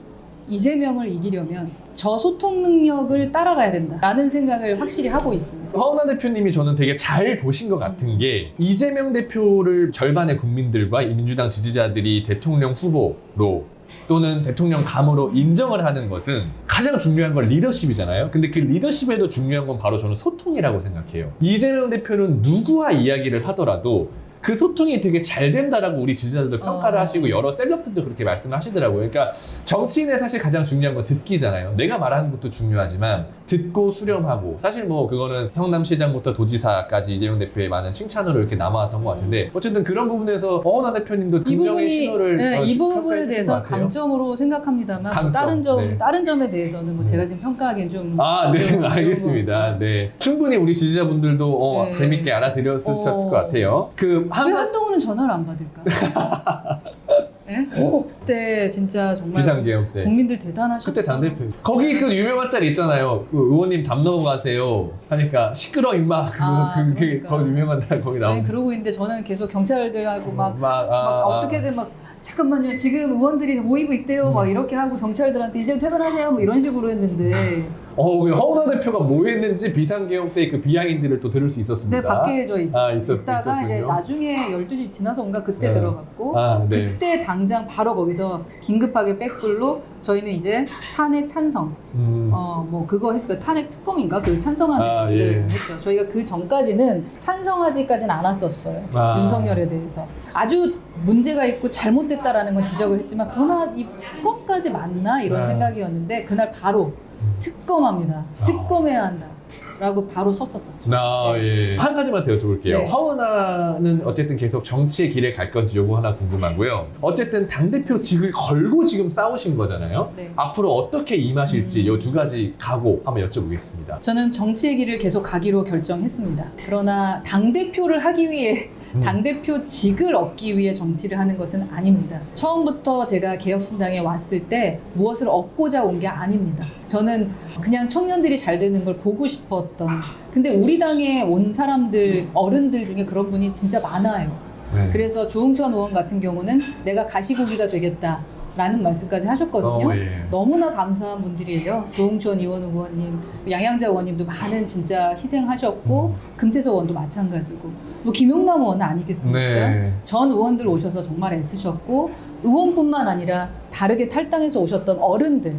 이재명을 이기려면 저 소통 능력을 따라가야 된다라는 생각을 확실히 하고 있습니다. 허은하 대표님이 저는 되게 잘 보신 것 같은 게 이재명 대표를 절반의 국민들과 민주당 지지자들이 대통령 후보로 또는 대통령 감으로 인정을 하는 것은 가장 중요한 건 리더십이잖아요. 근데 그 리더십에도 중요한 건 바로 저는 소통이라고 생각해요. 이재명 대표는 누구와 이야기를 하더라도 그 소통이 되게 잘 된다라고 우리 지지자들도 평가를 하시고 여러 셀럽들도 그렇게 말씀을 하시더라고요. 그러니까 정치인의 사실 가장 중요한 건 듣기잖아요. 내가 말하는 것도 중요하지만 듣고 수렴하고 사실 뭐 그거는 성남시장부터 도지사까지 이재명 대표의 많은 칭찬으로 이렇게 남아왔던 것 같은데 어쨌든 그런 부분에서 허은하 대표님도 긍정의 신호를 이 부분에 평가해 대해서 주신 것 같아요. 감점으로 생각합니다만 감점, 다른 점에 대해서는 뭐 제가 지금 평가하기엔 좀 네, 알겠습니다. 네, 충분히 우리 지지자분들도 네. 재밌게 알아들었을 것 같아요. 왜 한동훈은 전화를 안 받을까? 네? 그때 진짜 정말 비상계엄 때 국민들 대단하셨어요. 그때 당대표 거기 그 유명한 짤 있잖아요. 그 의원님 담 넘어가세요 하니까 시끄러 임마 그게 그러니까. 더 유명한 날 거기 저희 나오는 그러고 있는데 저는 계속 경찰들하고 막 막 어떻게든 막 잠깐만요 지금 의원들이 모이고 있대요 막 이렇게 하고 경찰들한테 이제 퇴근하세요 뭐 이런 식으로 했는데 허은하 대표가 뭐 했는지 비상계엄 때 그 비하인드를 또 들을 수 있었습니다. 네, 밖에 저 있다가 있었군요. 이제 나중에 12시 지나서인가 그때 네. 들어갔고 네. 그때 당장 바로 거기서 긴급하게 백불로 저희는 이제 탄핵 찬성 뭐 그거 했을 탄핵 특검인가 그 찬성하는 기자를 했죠. 저희가 그 전까지는 찬성하지까지는 않았었어요. 윤석열에 대해서 아주 문제가 있고 잘못됐다라는 건 지적을 했지만 그러나 이 특검까지 맞나 이런 생각이었는데 그날 바로 특검합니다. 특검해야 한다. 라고 바로 섰었죠. 한 가지만 더 여쭤볼게요. 허은하는 어쨌든 계속 정치의 길에 갈 건지 요거 하나 궁금하고요. 어쨌든 당대표직을 걸고 지금 싸우신 거잖아요. 앞으로 어떻게 임하실지 요 두 가지 각오 한번 여쭤보겠습니다. 저는 정치의 길을 계속 가기로 결정했습니다. 그러나 당대표를 하기 위해 당대표직을 얻기 위해 정치를 하는 것은 아닙니다. 처음부터 제가 개혁신당에 왔을 때 무엇을 얻고자 온 게 아닙니다. 저는 그냥 청년들이 잘 되는 걸 보고 싶었던 근데 우리 당에 온 사람들 어른들 중에 그런 분이 진짜 많아요. 네. 그래서 조응천 의원 같은 경우는 내가 가시고기가 되겠다. 라는 말씀까지 하셨거든요. 예. 너무나 감사한 분들이에요. 조응천 의원님, 양양자 의원님도 많은 진짜 희생하셨고 금태섭 의원도 마찬가지고 뭐 김용남 의원은 아니겠습니까? 네. 전 의원들 오셔서 정말 애쓰셨고 의원뿐만 아니라 다르게 탈당해서 오셨던 어른들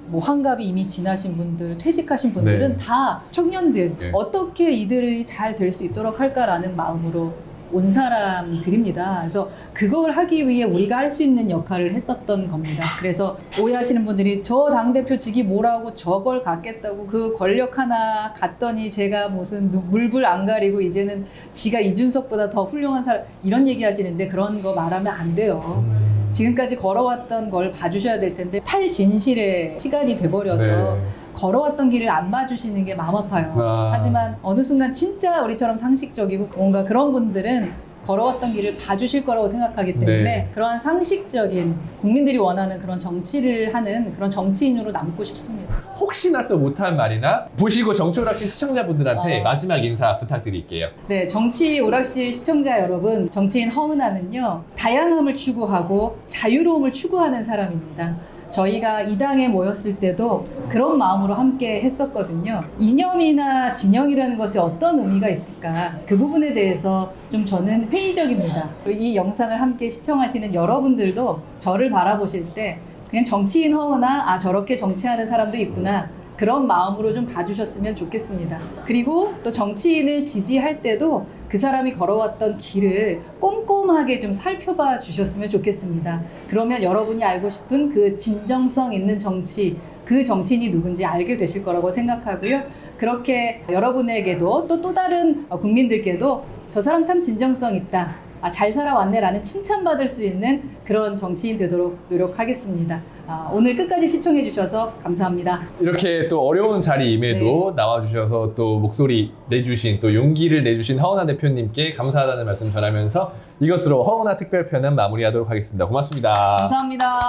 뭐 환갑이 이미 지나신 분들, 퇴직하신 분들은 네. 다 청년들 네. 어떻게 이들이 잘 될 수 있도록 할까라는 마음으로 온 사람들입니다. 그래서 그걸 하기 위해 우리가 할 수 있는 역할을 했었던 겁니다. 그래서 오해하시는 분들이 저 당대표직이 뭐라고 저걸 갖겠다고 그 권력 하나 갖더니 제가 무슨 물불 안 가리고 이제는 지가 이준석보다 더 훌륭한 사람 이런 얘기 하시는데 그런 거 말하면 안 돼요. 지금까지 걸어왔던 걸 봐주셔야 될 텐데 탈진실의 시간이 돼버려서 네. 걸어왔던 길을 안 봐주시는 게 마음 아파요. 하지만 어느 순간 진짜 우리처럼 상식적이고 뭔가 그런 분들은 걸어왔던 길을 봐주실 거라고 생각하기 때문에 네. 그러한 상식적인 국민들이 원하는 그런 정치를 하는 그런 정치인으로 남고 싶습니다. 혹시나 또 못한 말이나 보시고 정치 오락실 시청자분들한테 마지막 인사 부탁드릴게요. 네, 정치 오락실 시청자 여러분, 정치인 허은하는요, 다양함을 추구하고 자유로움을 추구하는 사람입니다. 저희가 이 당에 모였을 때도 그런 마음으로 함께 했었거든요. 이념이나 진영이라는 것이 어떤 의미가 있을까? 그 부분에 대해서 좀 저는 회의적입니다. 이 영상을 함께 시청하시는 여러분들도 저를 바라보실 때 그냥 정치인 허은아, 아 저렇게 정치하는 사람도 있구나. 그런 마음으로 좀 봐주셨으면 좋겠습니다. 그리고 또 정치인을 지지할 때도 그 사람이 걸어왔던 길을 꼼꼼하게 좀 살펴봐 주셨으면 좋겠습니다. 그러면 여러분이 알고 싶은 그 진정성 있는 정치, 그 정치인이 누군지 알게 되실 거라고 생각하고요. 그렇게 여러분에게도 또 다른 국민들께도 저 사람 참 진정성 있다. 아, 잘 살아왔네라는 칭찬받을 수 있는 그런 정치인 되도록 노력하겠습니다. 오늘 끝까지 시청해 주셔서 감사합니다. 이렇게 또 어려운 자리임에도 나와주셔서 또 목소리 내주신 또 용기를 내주신 허은하 대표님께 감사하다는 말씀 전하면서 이것으로 허은하 특별편은 마무리하도록 하겠습니다. 고맙습니다. 감사합니다.